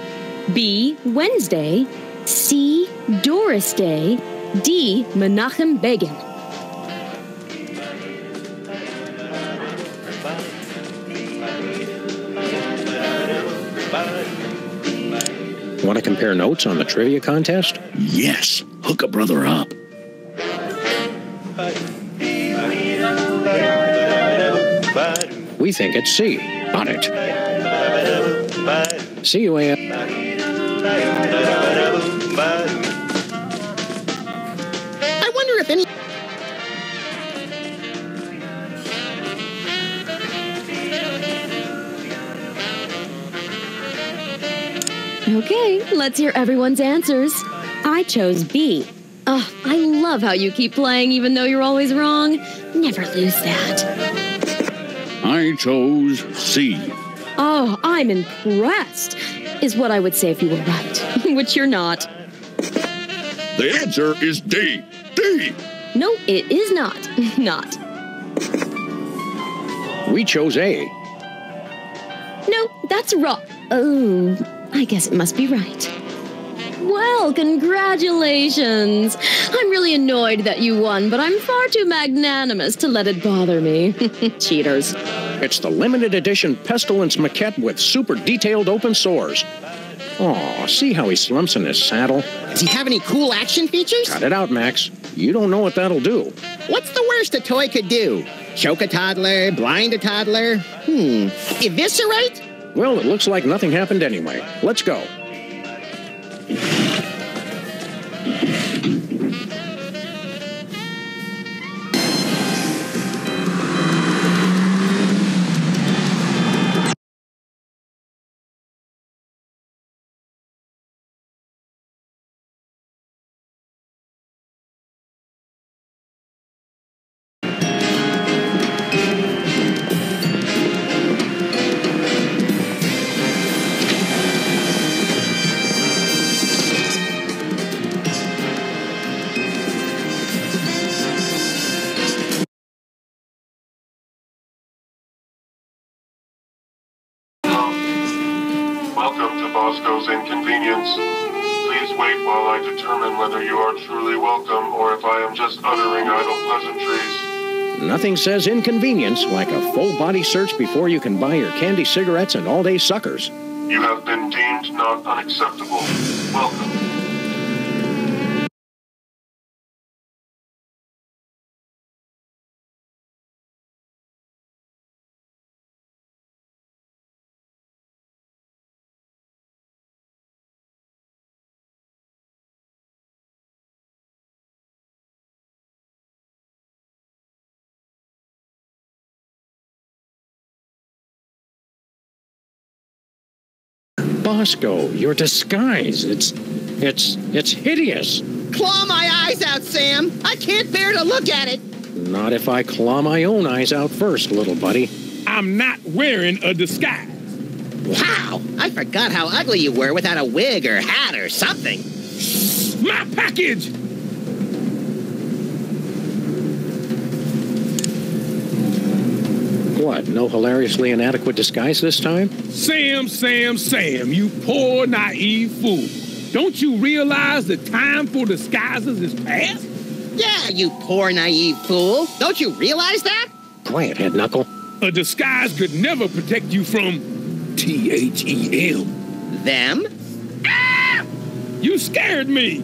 B. Wednesday. C. Doris Day. D. Menachem Begin. Want to compare notes on the trivia contest? Yes, hook a brother up. We think it's C. On it. See you, A. I wonder if any... Okay, let's hear everyone's answers. I chose B. Oh, I love how you keep playing even though you're always wrong. Never lose that. I chose C. Oh, I'm impressed, is what I would say if you were right. Which you're not. The answer is D. D! No, it is not. Not. We chose A. No, that's wrong. Oh, I guess it must be right. Well, congratulations. I'm really annoyed that you won, but I'm far too magnanimous to let it bother me. Cheaters. It's the limited edition Pestilence maquette with super detailed open sores. Aw, see how he slumps in his saddle? Does he have any cool action features? Cut it out, Max. You don't know what that'll do. What's the worst a toy could do? Choke a toddler? Blind a toddler? Eviscerate? Well, it looks like nothing happened anyway. Let's go. Welcome to Bosco's Inconvenience. Please wait while I determine whether you are truly welcome or if I am just uttering idle pleasantries. Nothing says inconvenience like a full-body search before you can buy your candy cigarettes and all-day suckers. You have been deemed not unacceptable. Welcome. Bosco, your disguise, it's hideous. Claw my eyes out, Sam! I can't bear to look at it! Not if I claw my own eyes out first, little buddy. I'm not wearing a disguise. Wow! I forgot how ugly you were without a wig or hat or something. My package! What, no hilariously inadequate disguise this time? Sam, you poor naive fool. Don't you realize the time for disguises is past? Yeah, you poor naive fool. Don't you realize that? Quiet, head knuckle. A disguise could never protect you from THEL. Them? Ah! You scared me.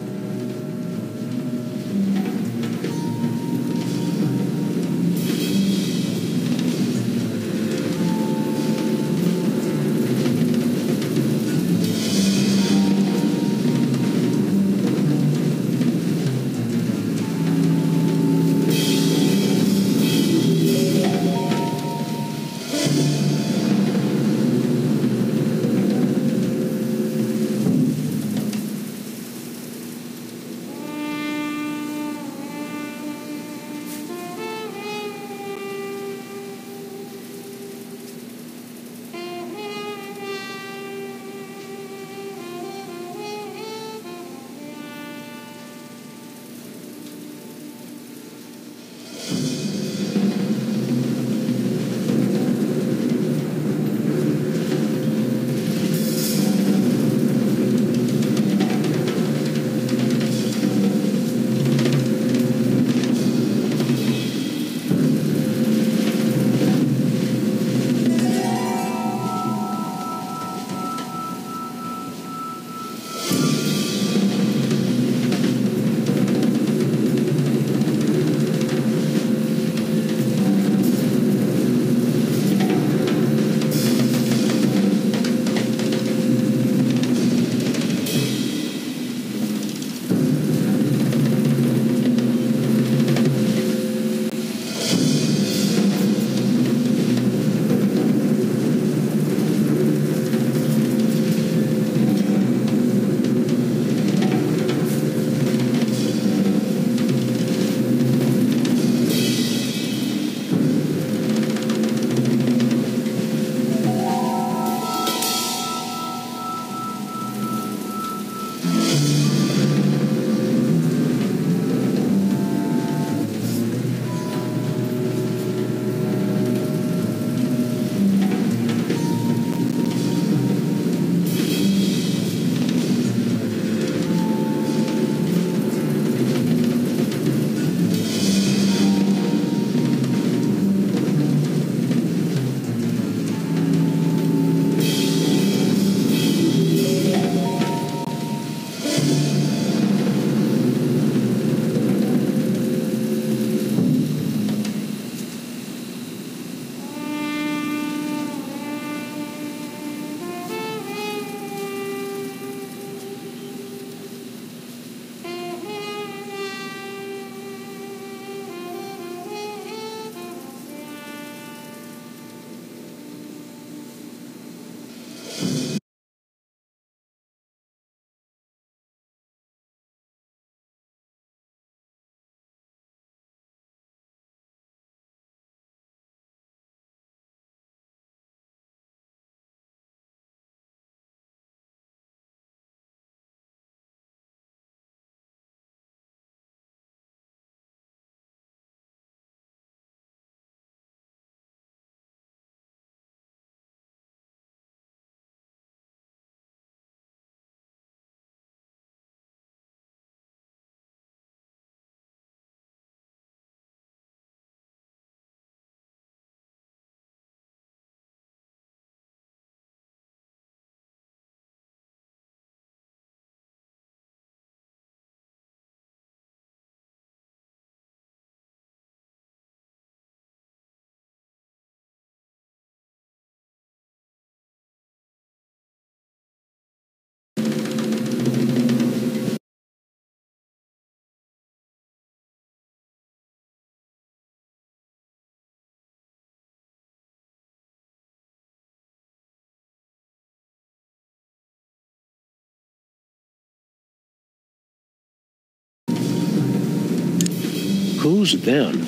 Who's them?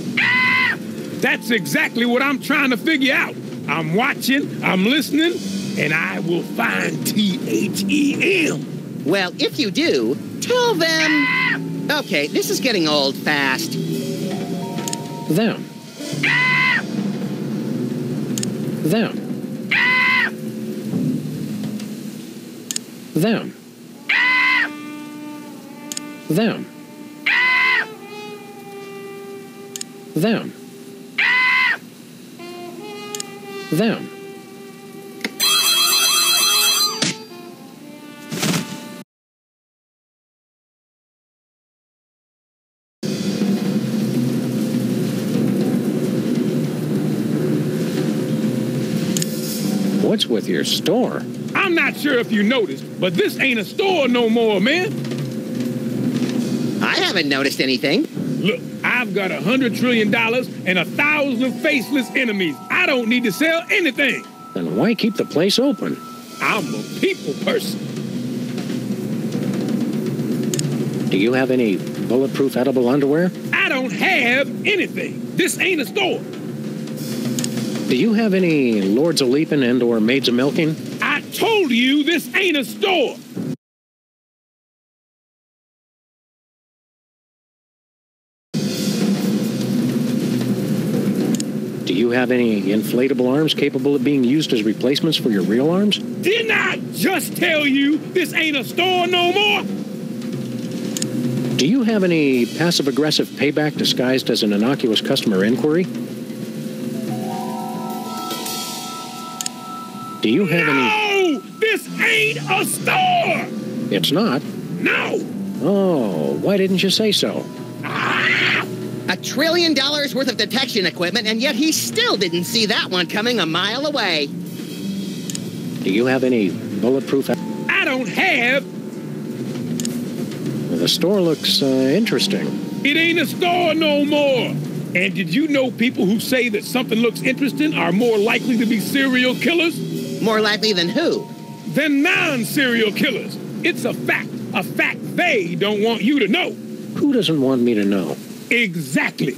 That's exactly what I'm trying to figure out. I'm watching, I'm listening, and I will find THEM. Well, if you do, tell them... Okay, this is getting old fast. Them. Them. Them. Them. Them. Them. What's with your store? I'm not sure if you noticed, but this ain't a store no more, man. I haven't noticed anything. Look, I've got $100 trillion and 1,000 faceless enemies. I don't need to sell anything. Then why keep the place open? I'm a people person. Do you have any bulletproof edible underwear? I don't have anything. This ain't a store. Do you have any Lords of Leaping and or Maids of Milking? I told you this ain't a store. Do you have any inflatable arms capable of being used as replacements for your real arms? Didn't I just tell you this ain't a store no more? Do you have any passive-aggressive payback disguised as an innocuous customer inquiry? Do you have any... No! This ain't a store! It's not? No! Oh, why didn't you say so? $1 trillion worth of detection equipment, and yet he still didn't see that one coming a mile away. Do you have any bulletproof... I don't have... Well, the store looks interesting. It ain't a store no more. And did you know people who say that something looks interesting are more likely to be serial killers? More likely than who? Than non-serial killers. It's a fact they don't want you to know. Who doesn't want me to know? Exactly.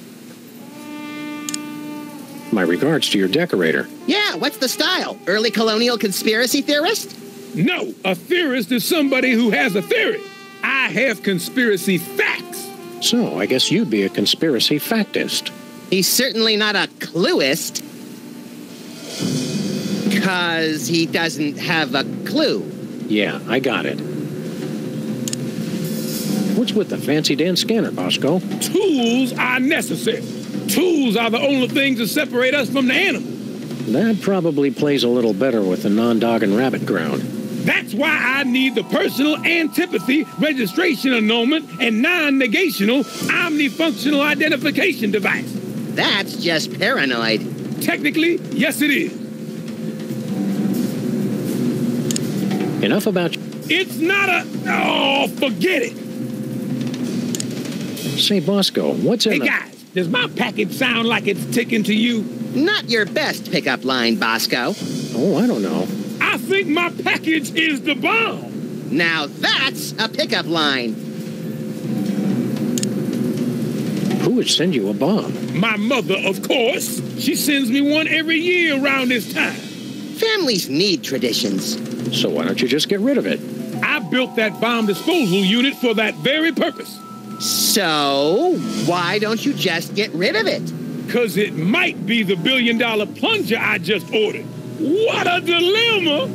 My regards to your decorator. Yeah, what's the style? Early colonial conspiracy theorist? No, a theorist is somebody who has a theory. I have conspiracy facts. So, I guess you'd be a conspiracy factist. He's certainly not a clueist. 'Cause he doesn't have a clue. Yeah, I got it. What's with the fancy dance scanner, Bosco? Tools are necessary. Tools are the only things that separate us from the animal. That probably plays a little better with the non-dog and rabbit ground. That's why I need the personal antipathy registration annulment and non-negational omnifunctional identification device. That's just paranoid. Technically, yes it is. Enough about... It's not a... Oh, forget it. Say, Bosco, what's in Hey, guys, does my package sound like it's ticking to you? Not your best pickup line, Bosco. Oh, I don't know. I think my package is the bomb. Now that's a pickup line. Who would send you a bomb? My mother, of course. She sends me one every year around this time. Families need traditions. So why don't you just get rid of it? I built that bomb disposal unit for that very purpose. So, why don't you just get rid of it? 'Cause it might be the $1 billion plunger I just ordered. What a dilemma!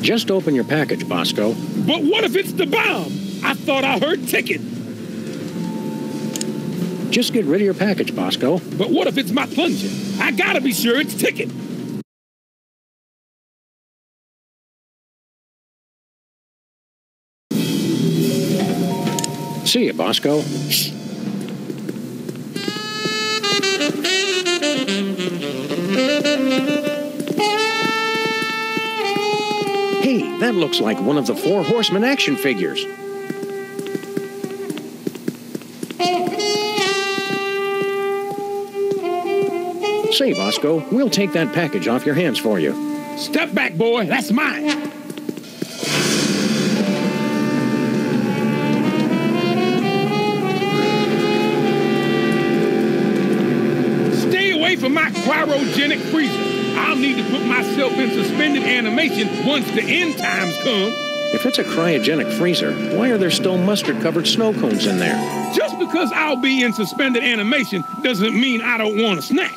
Just open your package, Bosco. But what if it's the bomb? I thought I heard ticking. Just get rid of your package, Bosco. But what if it's my plunger? I gotta be sure it's ticking. See you, Bosco. Hey, that looks like one of the 4 Horsemen action figures. Say, Bosco, we'll take that package off your hands for you. Step back, boy. That's mine. for my cryogenic freezer. I'll need to put myself in suspended animation once the end times come. If it's a cryogenic freezer, why are there still mustard-covered snow cones in there? Just because I'll be in suspended animation doesn't mean I don't want a snack.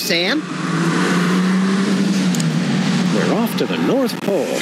Sam? We're off to the North Pole.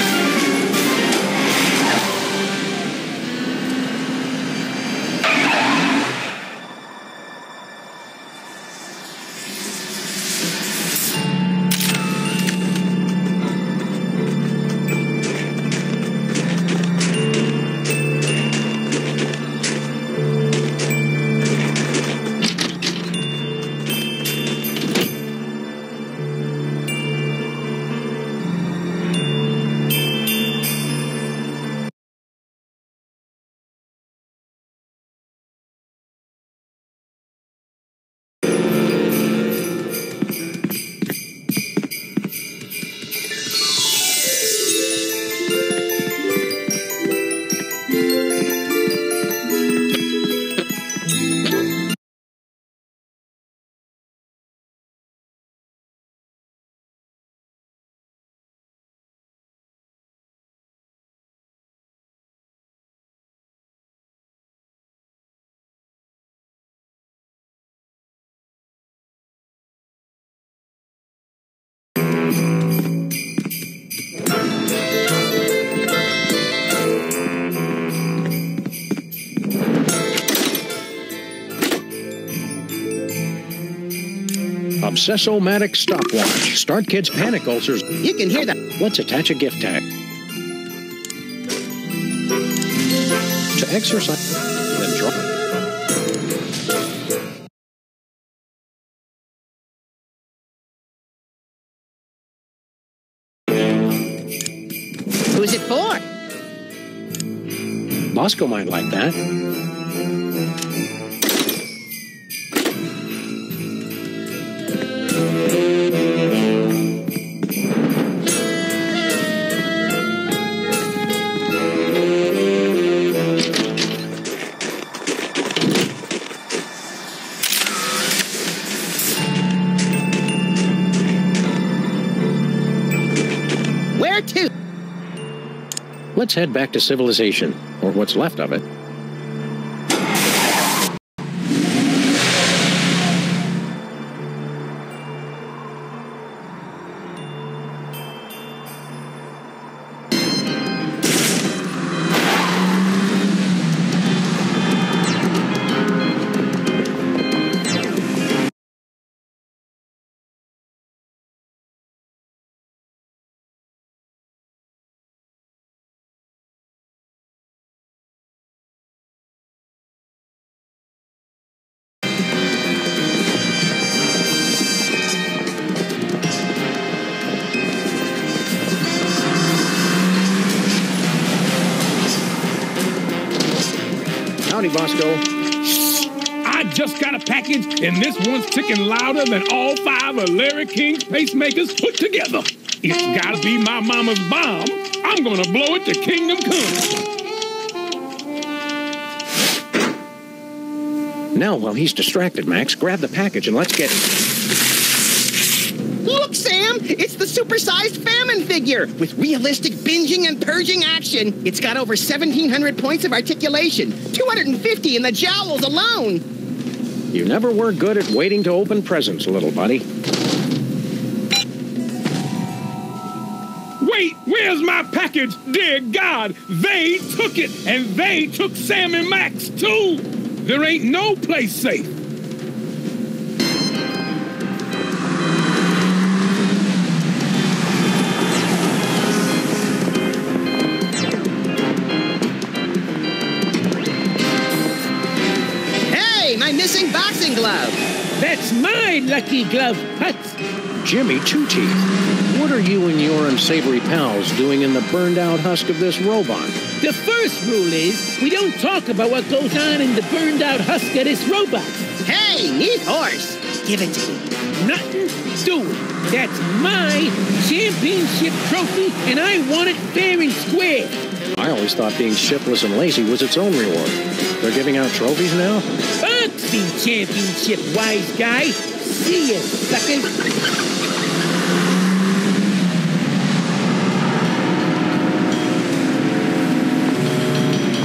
Obsessomatic stopwatch. Start kids' panic ulcers. You can hear that. Let's attach a gift tag. To exercise, then draw. Who's it for? Bosco might like that. Let's head back to civilization, or what's left of it. Howdy, Bosco. I just got a package, and this one's ticking louder than all 5 of Larry King's pacemakers put together. It's gotta be my mama's bomb. I'm gonna blow it to kingdom come. Now, while he's distracted, Max, grab the package and let's get it. Look, Sam! It's the supersized famine figure with realistic binging and purging action. It's got over 1,700 points of articulation, 250 in the jowls alone. You never were good at waiting to open presents, little buddy. Wait, where's my package? Dear God, they took it, and they took Sam and Max, too. There ain't no place safe. Hey, my missing boxing glove. That's my lucky glove, Putz. Jimmy Two Teeth, what are you and your unsavory pals doing in the burned-out husk of this robot? The first rule is we don't talk about what goes on in the burned-out husk of this robot. Hey, neat horse. Give it to me. Nothing doing. That's my championship trophy, and I want it fair and square. I always thought being shiftless and lazy was its own reward. They're giving out trophies now? Boxing championship, wise guy. See ya, sucker.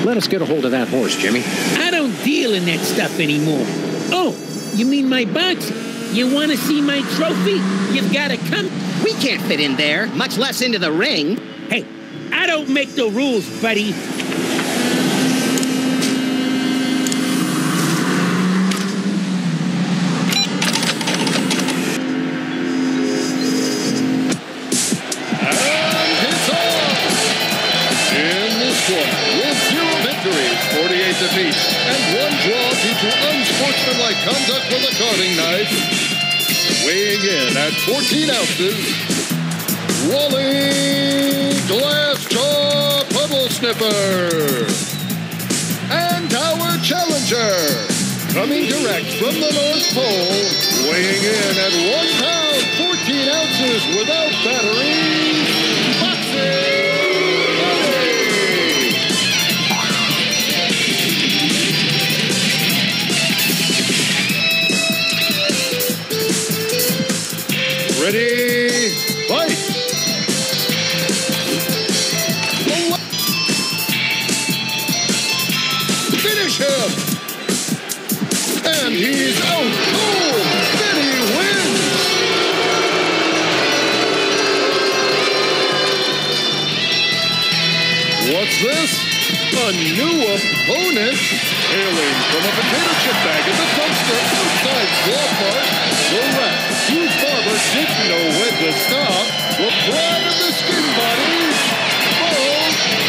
Let us get a hold of that horse, Jimmy. I don't deal in that stuff anymore. Oh, you mean my box? You want to see my trophy? You've got to come. We can't fit in there, much less into the ring. Hey, I don't make the rules, buddy. Defeats and one draw due to unsportsmanlike conduct with a carving knife. Weighing in at 14 ounces, Wally Glassjaw Puddle Sniffer. And our challenger, coming direct from the North Pole, weighing in at 1 pound, 14 ounces without batteries, boxing. Ready, fight! Finish him! And he's out cold! Then he wins! What's this? A new opponent? Hailing from a potato chip bag in the dumpster outside Sloth Mart, the Rat, whose barber didn't know when to stop, the pride of the skin bodies,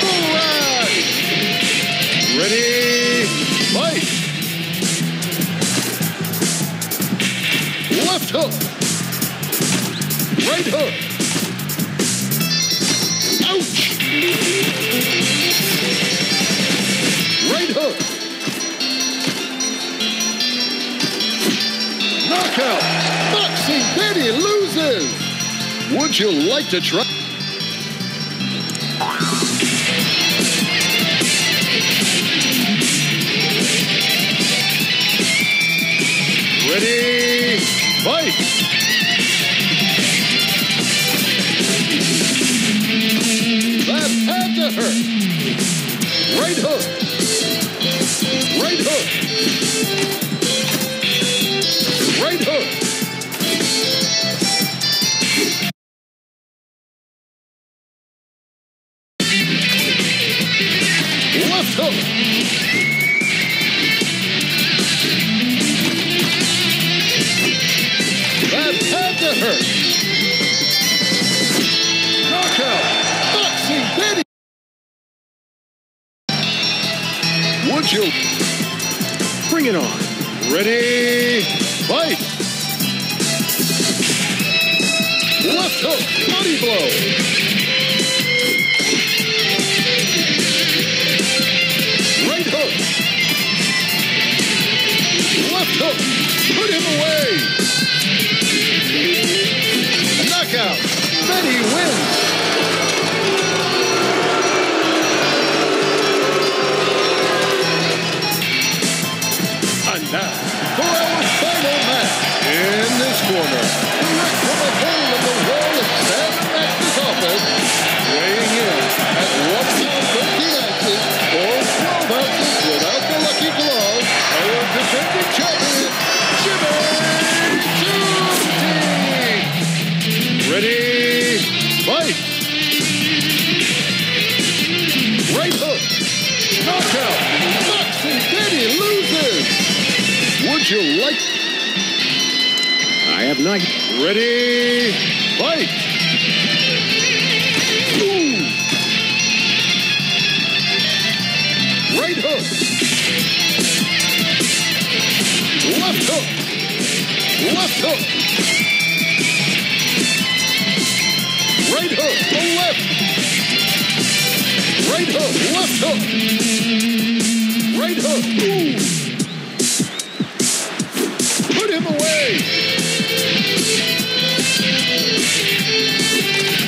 the Rat! Ready, fight! Left hook! Right hook! Ouch! Right hook! Knockout! Boxing Betty loses! Would you like to try? Ready, fight! That had to hurt! Right hook! Right hook! Right hook! Left hook! That had to hurt! Knockout! Boxing Betty! Would you? Bring it on. Ready, fight! Left hook, body blow! Right hook! Left hook, put him away! Knockout, Betty wins! And now, for our final match in this corner, direct from the hole of the wall of Sam Max's office, weighing in at 1 pound 13 ounces or 12 ounces without the lucky glove, our defending champion, Jimmy Two Teeth. Ready, fight! Right hook, knockout, Boxing Betty loses! Would you like? I have not. Ready, fight! Ooh. Right hook! Left left hook. Right hook, the left. Right hook, left hook. Right hook. Ooh. Put him away.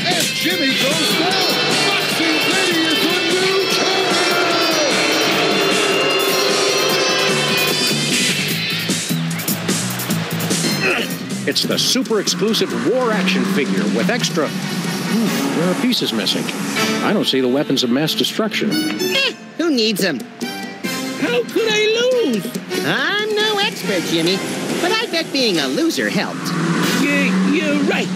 And Jimmy goes down. Boxing Betty is the new champion. It's the super exclusive war action figure with extra... there are pieces missing. I don't see the weapons of mass destruction. Who needs them? How could I lose? I'm no expert, Jimmy, but I bet being a loser helped. You're right.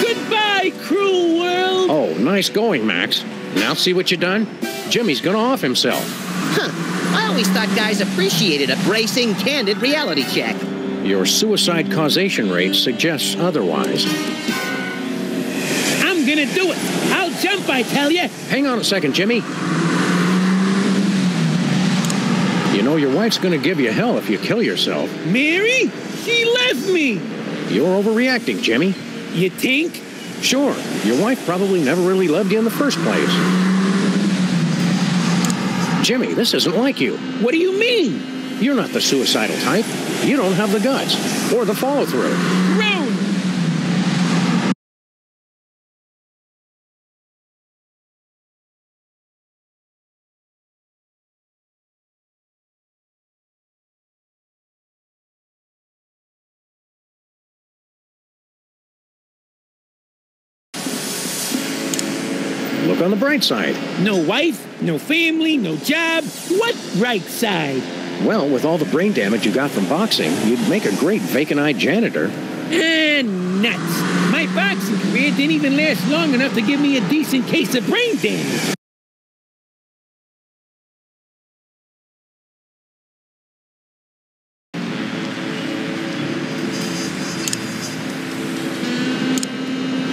Goodbye, cruel world. Oh, nice going, Max. Now see what you done? Jimmy's gonna off himself. Huh. I always thought guys appreciated a bracing, candid reality check. Your suicide causation rate suggests otherwise. I'm gonna do it. I'll jump, I tell you. Hang on a second, Jimmy. You know, your wife's gonna give you hell if you kill yourself. Mary? She left me. You're overreacting, Jimmy. You think? Sure. Your wife probably never really loved you in the first place. Jimmy, this isn't like you. What do you mean? You're not the suicidal type. You don't have the guts or the follow-through. Round. Look on the bright side. No wife, no family, no job. What bright side? Well, with all the brain damage you got from boxing, you'd make a great vacant-eyed janitor. Nuts. My boxing career didn't even last long enough to give me a decent case of brain damage.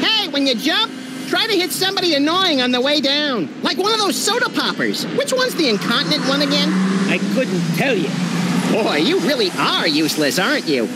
Hey, when you jump, try to hit somebody annoying on the way down. Like one of those soda poppers. Which one's the incontinent one again? I couldn't tell you. Boy, you really are useless, aren't you?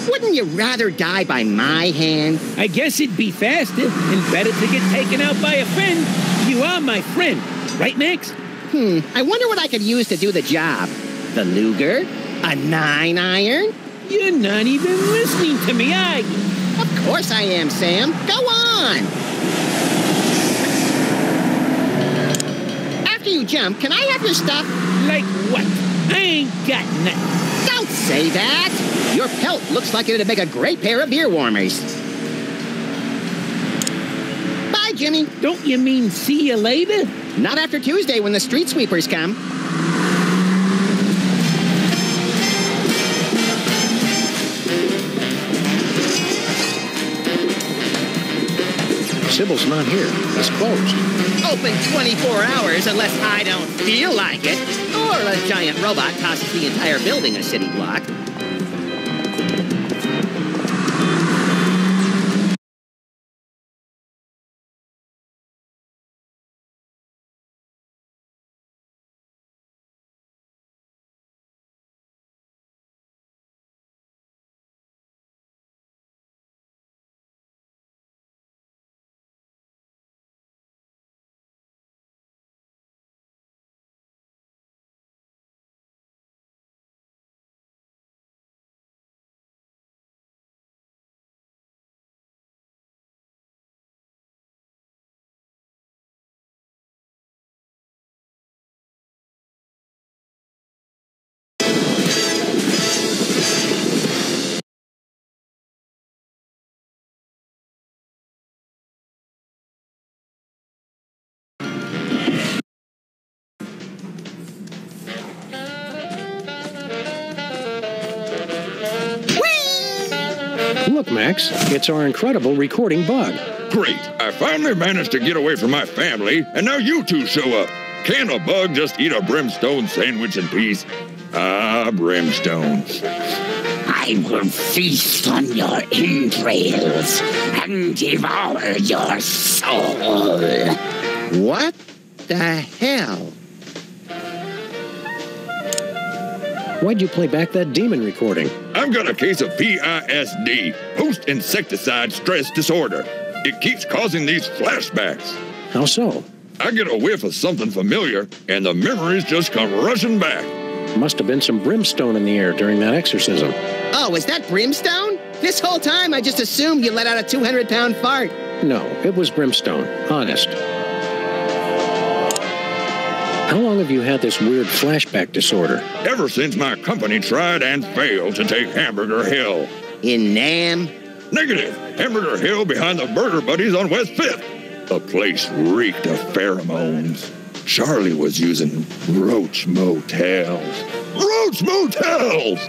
Wouldn't you rather die by my hand? I guess it'd be faster and better to get taken out by a friend. You are my friend, right, Max? I wonder what I could use to do the job. The Luger? A 9-iron? You're not even listening to me, are you? Of course I am, Sam. Go on! After you jump, can I have your stuff? Like what? I ain't got nothing. Don't say that! Your pelt looks like it'd make a great pair of ear warmers. Bye, Jimmy. Don't you mean see you later? Not after Tuesday when the street sweepers come. Sybil's not here. It's closed. Open 24 hours unless I don't feel like it. Or a giant robot tosses the entire building a city block. Look, Max, it's our incredible recording bug. Great. I finally managed to get away from my family, and now you two show up. Can a bug just eat a brimstone sandwich in peace? Ah, brimstone. I will feast on your entrails and devour your soul. What the hell? Why'd you play back that demon recording? I've got a case of PISD, post-insecticide stress disorder. It keeps causing these flashbacks. How so? I get a whiff of something familiar, and the memories just come rushing back. Must have been some brimstone in the air during that exorcism. Oh, is that brimstone? This whole time I just assumed you let out a 200-pound fart. No, it was brimstone. Honest. How long have you had this weird flashback disorder? Ever since my company tried and failed to take Hamburger Hill. In Nam? Negative. Hamburger Hill behind the Burger Buddies on West 5th. The place reeked of pheromones. Charlie was using Roach Motels. Roach Motels!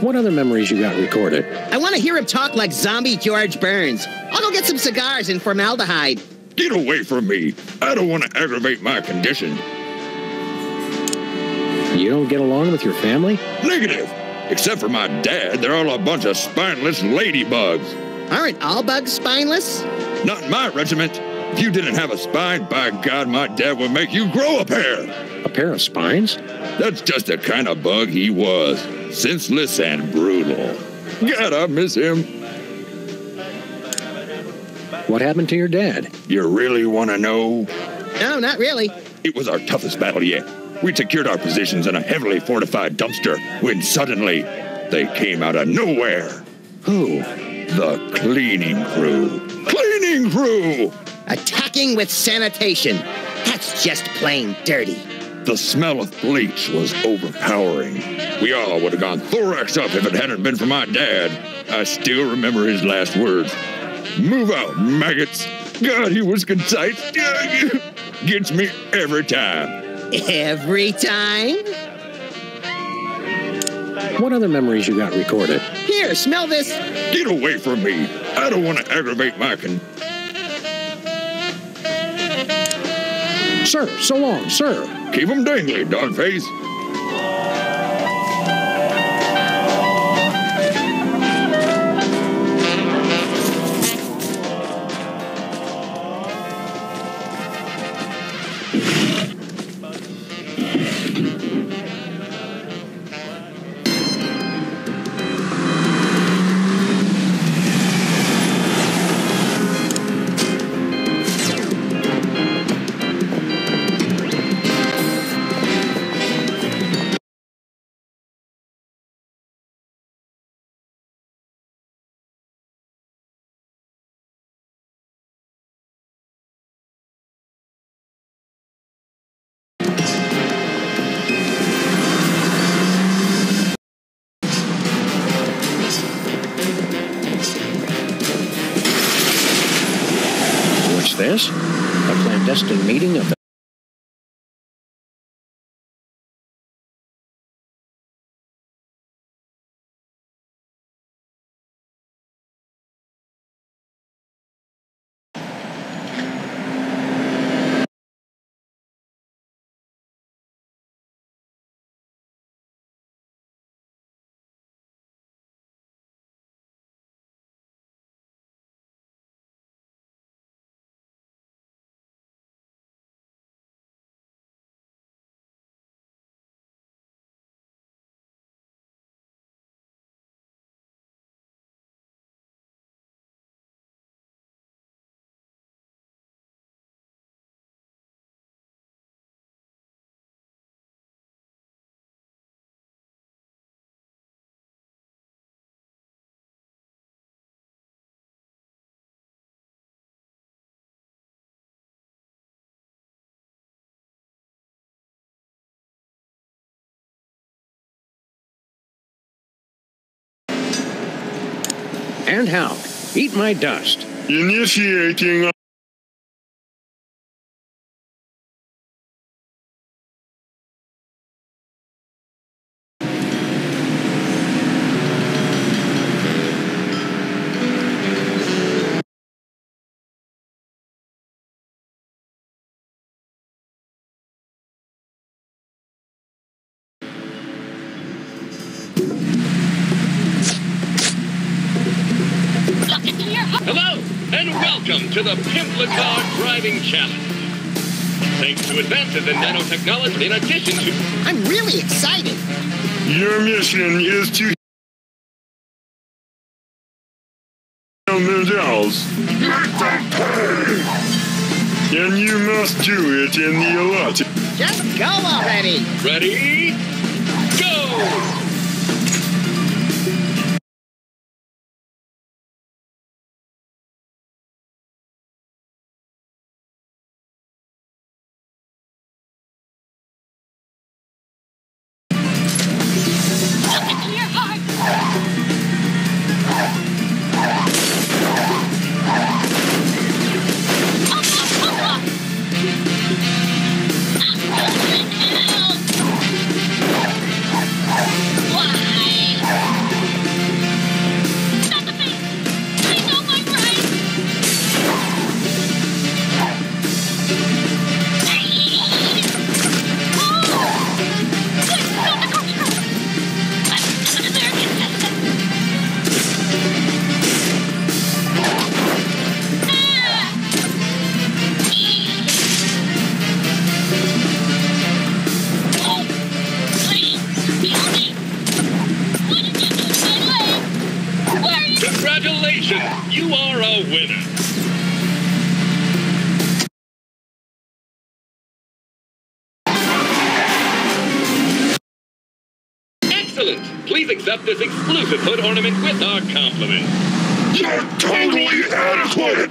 What other memories you got recorded? I want to hear him talk like zombie George Burns. I'll go get some cigars and formaldehyde. Get away from me. I don't want to aggravate my condition. You don't get along with your family? Negative. Except for my dad, they're all a bunch of spineless ladybugs. Aren't all bugs spineless? Not in my regiment. If you didn't have a spine, by God, my dad would make you grow a pair. A pair of spines? That's just the kind of bug he was. Senseless and brutal. God, I miss him. What happened to your dad? You really want to know? No, not really. It was our toughest battle yet. We secured our positions in a heavily fortified dumpster when suddenly they came out of nowhere. Who? The cleaning crew. Cleaning crew! Attacking with sanitation. That's just plain dirty. The smell of bleach was overpowering. We all would have gone thorax up if it hadn't been for my dad. I still remember his last words. Move out, maggots. God, he was concise. Gets me every time. Every time? What other memories you got recorded? Here, smell this. Get away from me. I don't want to aggravate my Sir, so long, sir. Keep 'em dangly, dogface. This? A clandestine meeting of the... And how? Eat my dust. Initiating. Hello, and welcome to the Pimp Car Driving Challenge. thanks to advances in nanotechnology in addition to... I'm really excited. Your mission is to heal their dolls. Make them pay! And you must do it in the allotted... Just go already. Ready? Go! Congratulations! You are a winner! Excellent! Please accept this exclusive hood ornament with our compliment. You're totally adequate!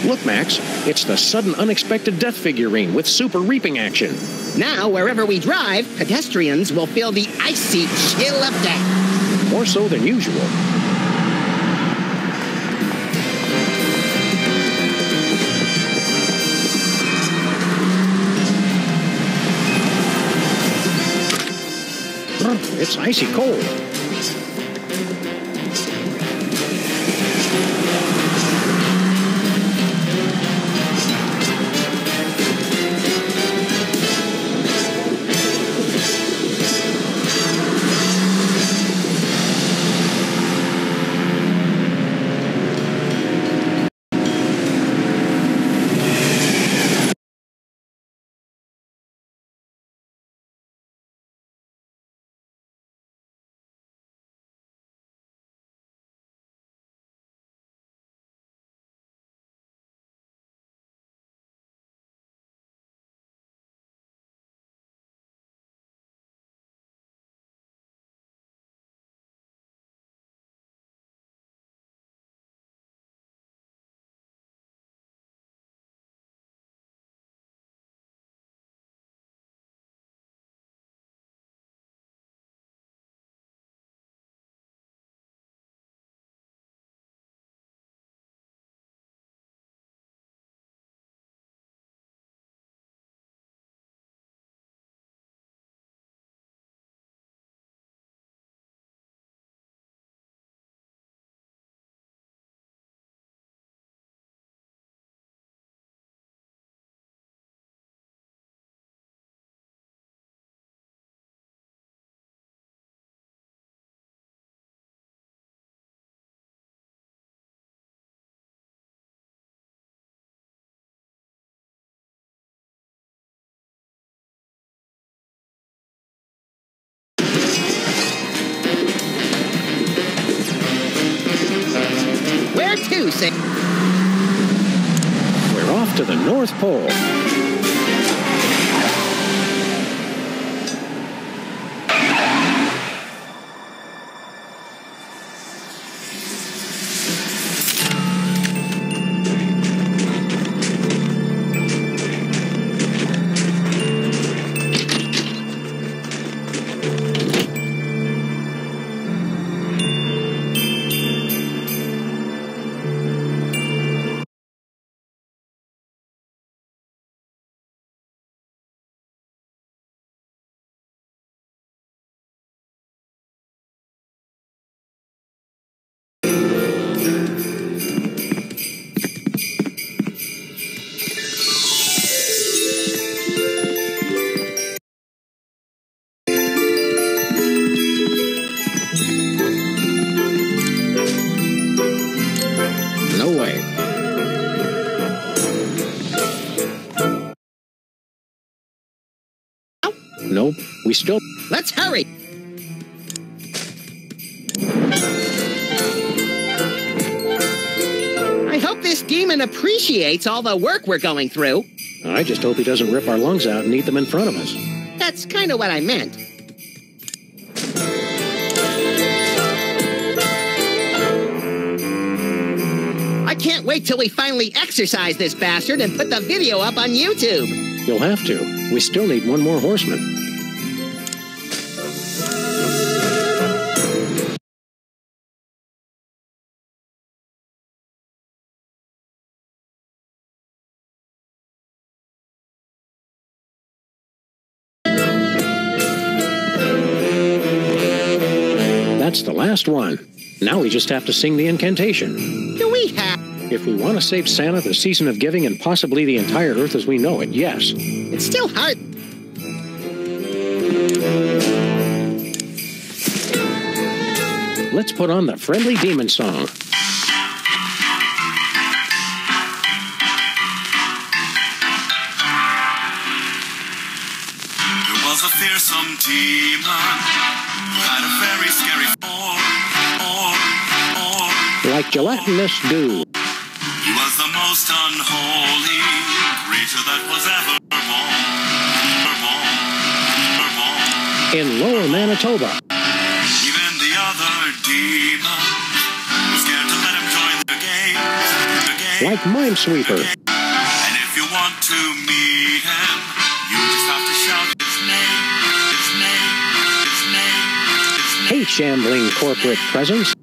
Look, Max, it's the sudden unexpected death figurine with super reaping action. Now, wherever we drive, pedestrians will feel the icy chill of death. More so than usual. It's icy cold. Where to, say? We're off to the North Pole. Nope, we still... Let's hurry! I hope this demon appreciates all the work we're going through. I just hope he doesn't rip our lungs out and eat them in front of us. That's kind of what I meant. I can't wait till we finally exercise this bastard and put the video up on YouTube. You'll have to. We still need one more horseman. That's the last one. Now we just have to sing the incantation. Do we have... If we want to save Santa, the season of giving, and possibly the entire Earth as we know it, yes. It's still hard. Let's put on the friendly demon song. There was a fearsome demon who had a very scary like gelatinous dew. He was the most unholy creature that was ever born. In Lower Manitoba. Even the other demons were scared to let him join the game. Like Minesweeper. And if you want to meet him, you just have to shout his name, his name, his name, his name. Hey, shambling corporate presence.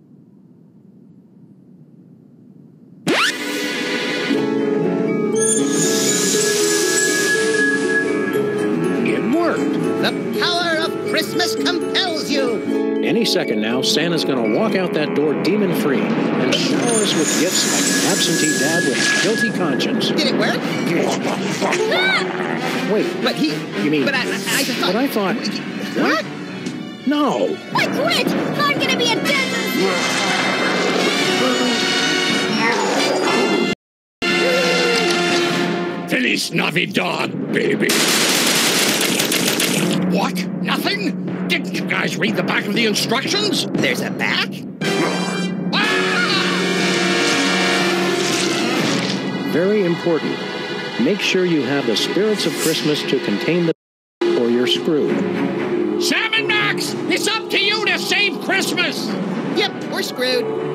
Christmas compels you! Any second now, Santa's gonna walk out that door demon-free and shower us with gifts like an absentee dad with a guilty conscience. Did it work? Wait. But he... You mean... But I just thought... But I thought... What? No! I quit! I'm gonna be a dentist! Feliz Navidad, baby! What? Nothing? Didn't you guys read the back of the instructions? There's a back? Very important. Make sure you have the spirits of Christmas to contain the or you're screwed. Sam and Max, it's up to you to save Christmas! Yep, we're screwed.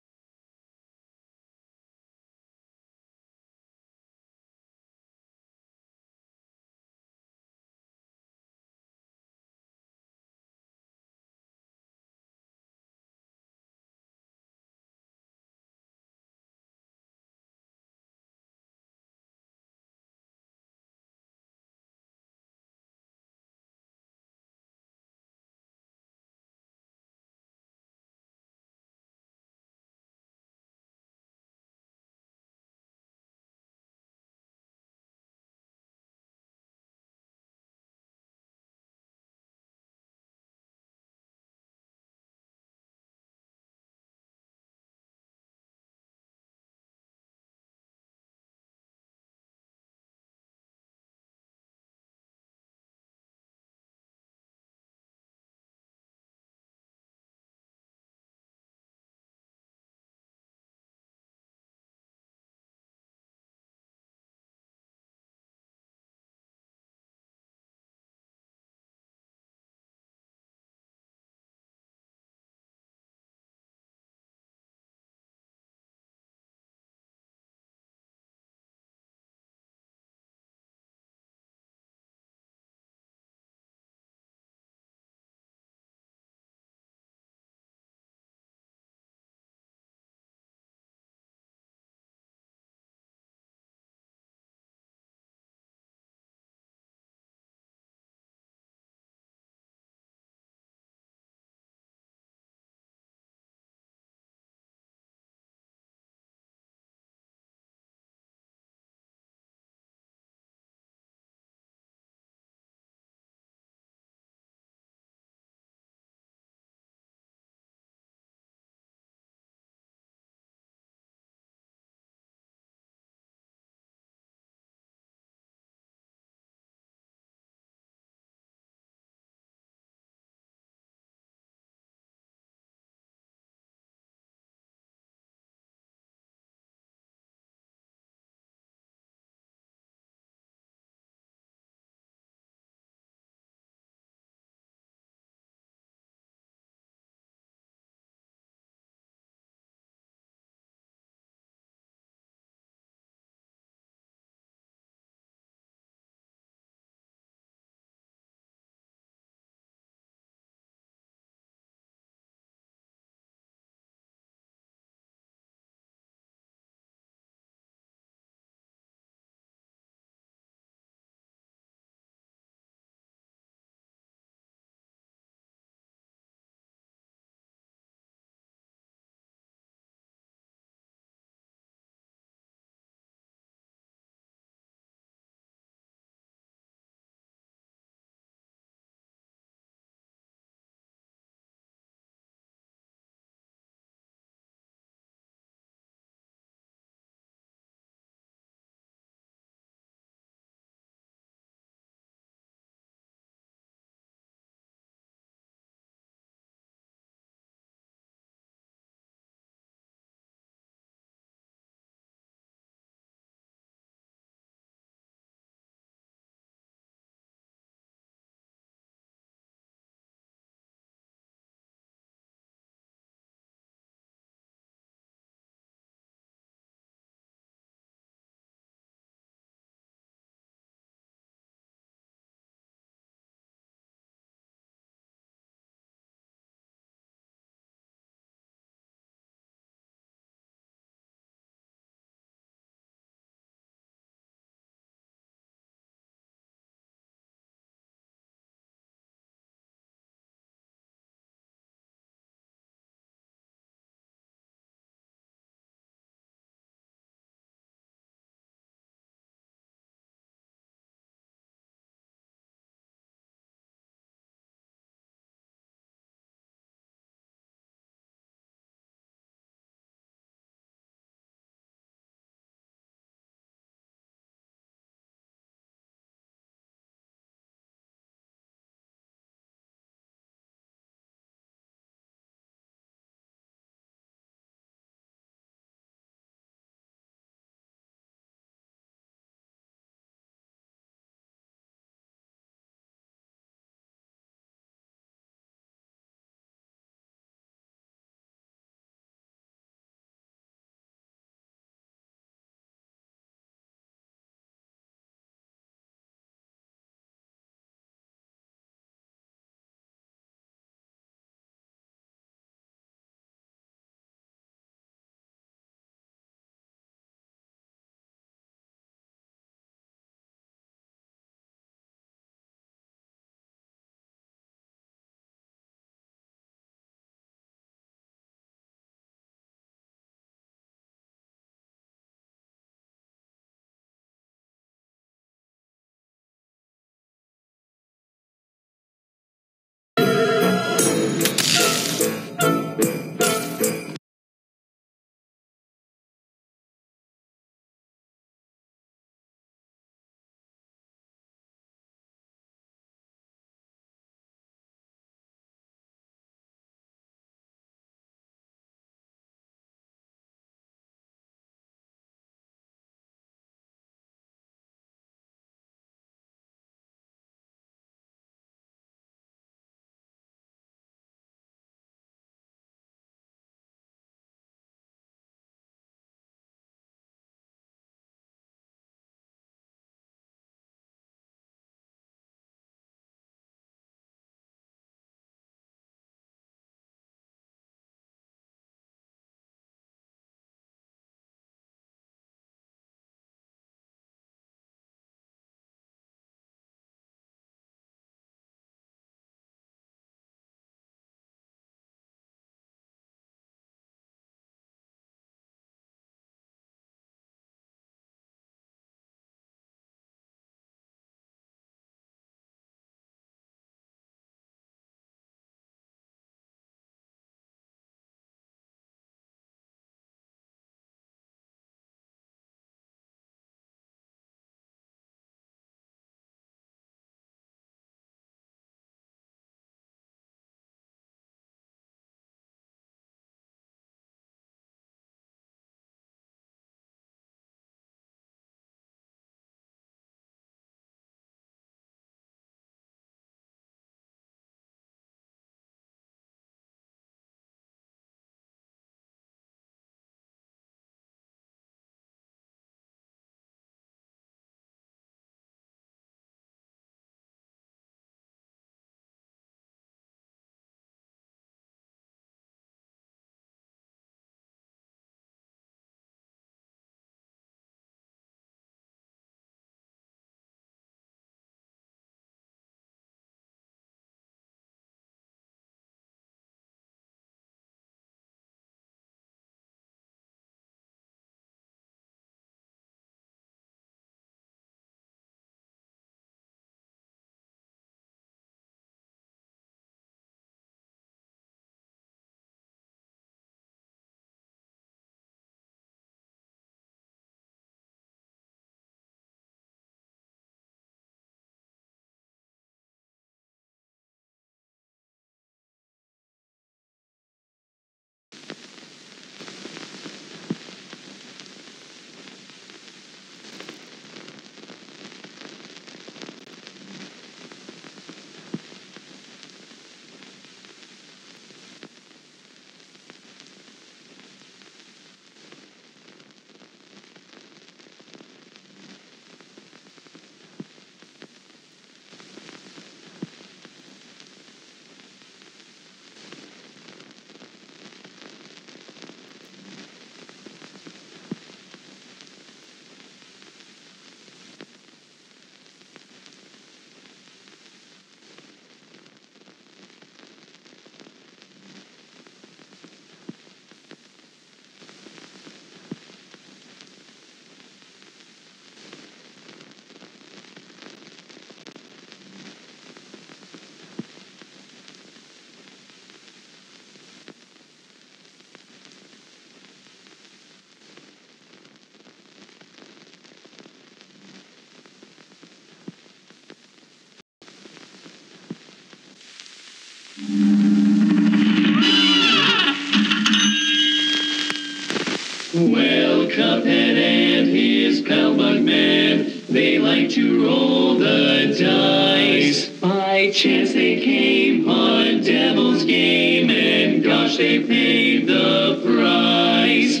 Well, Cuphead and his pal Bugman, they like to roll the dice. By chance they came on Devil's Game, and gosh, they paid the price.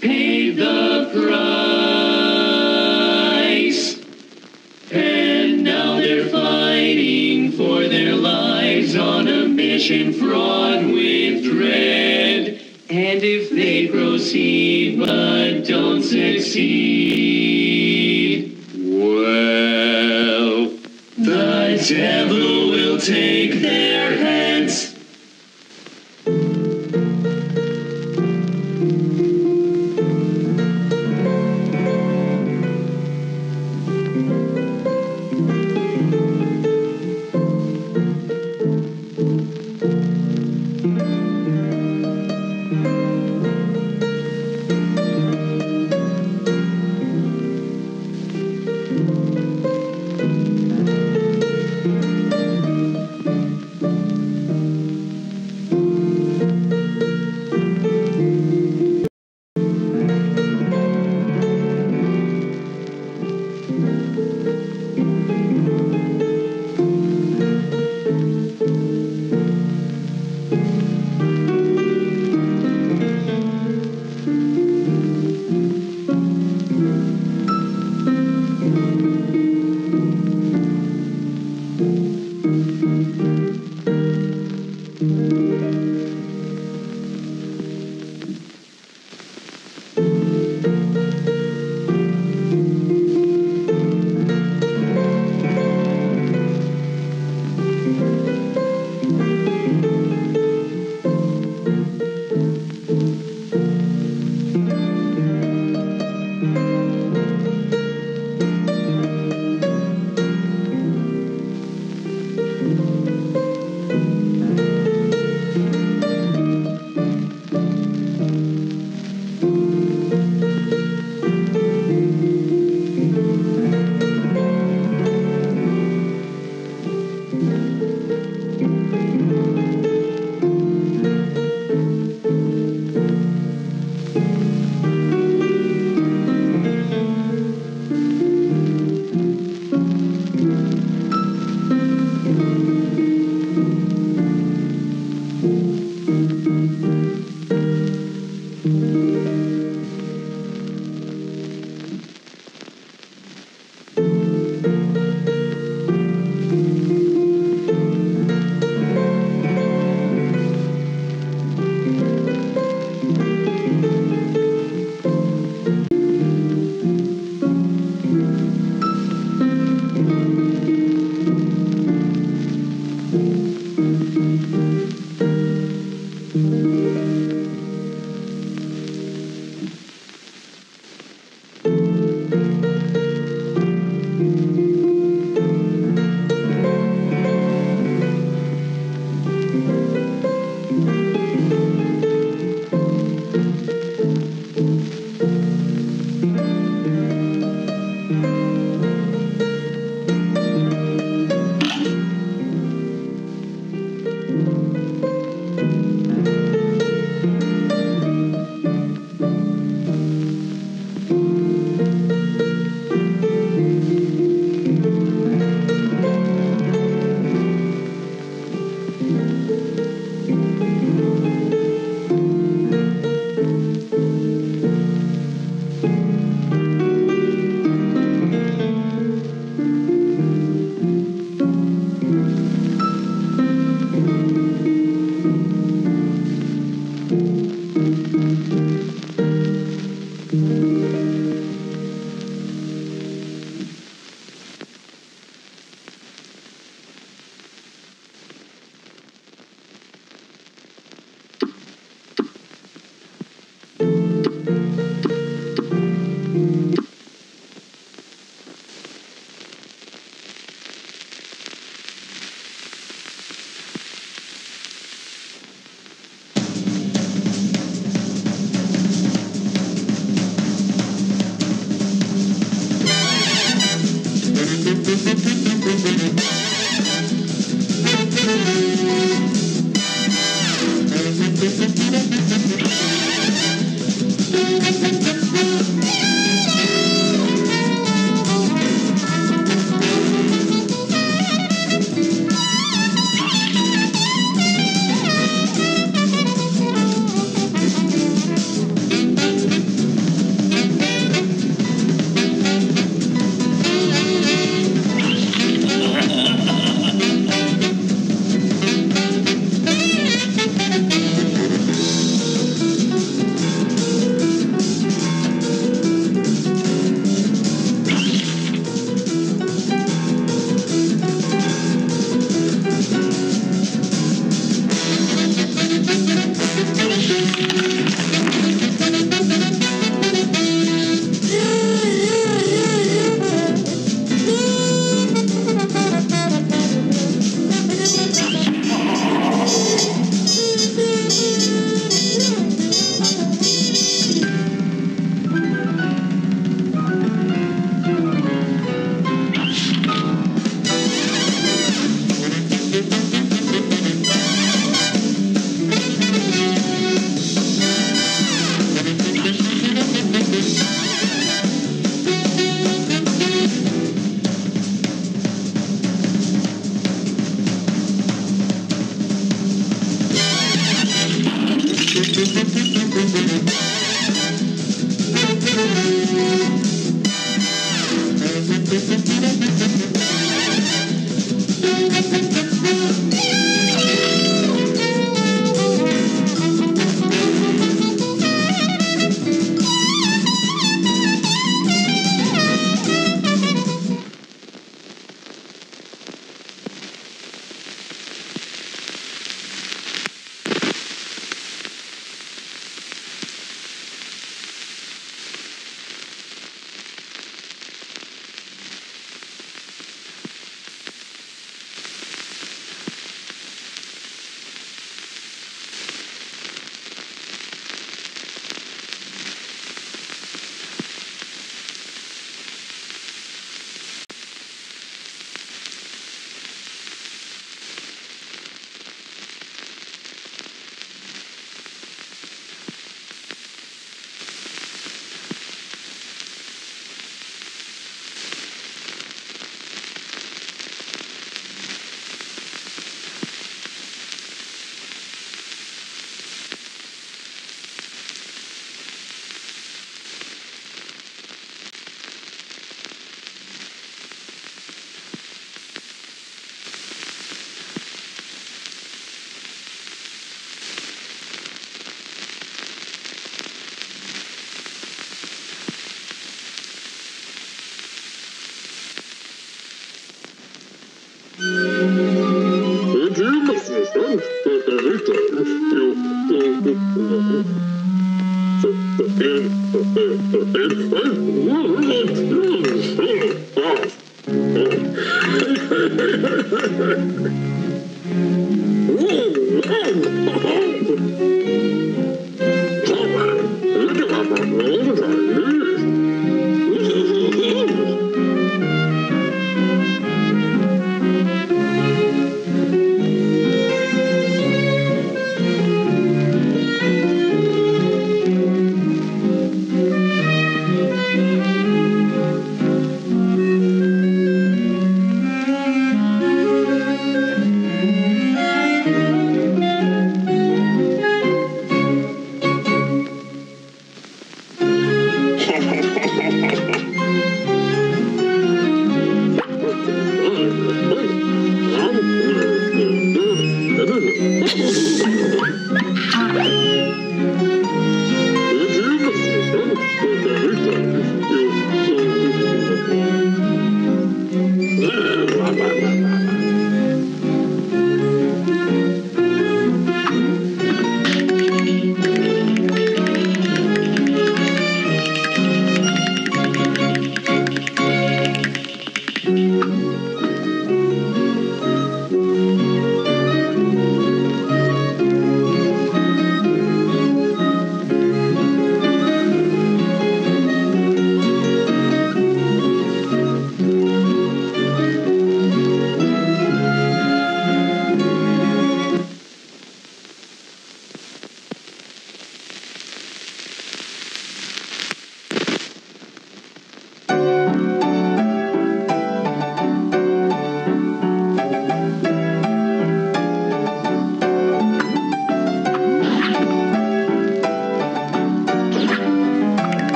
Paid the price. And now they're fighting for their lives on a mission fraught with dread. And if they proceed but don't succeed, well, the devil will take their heads.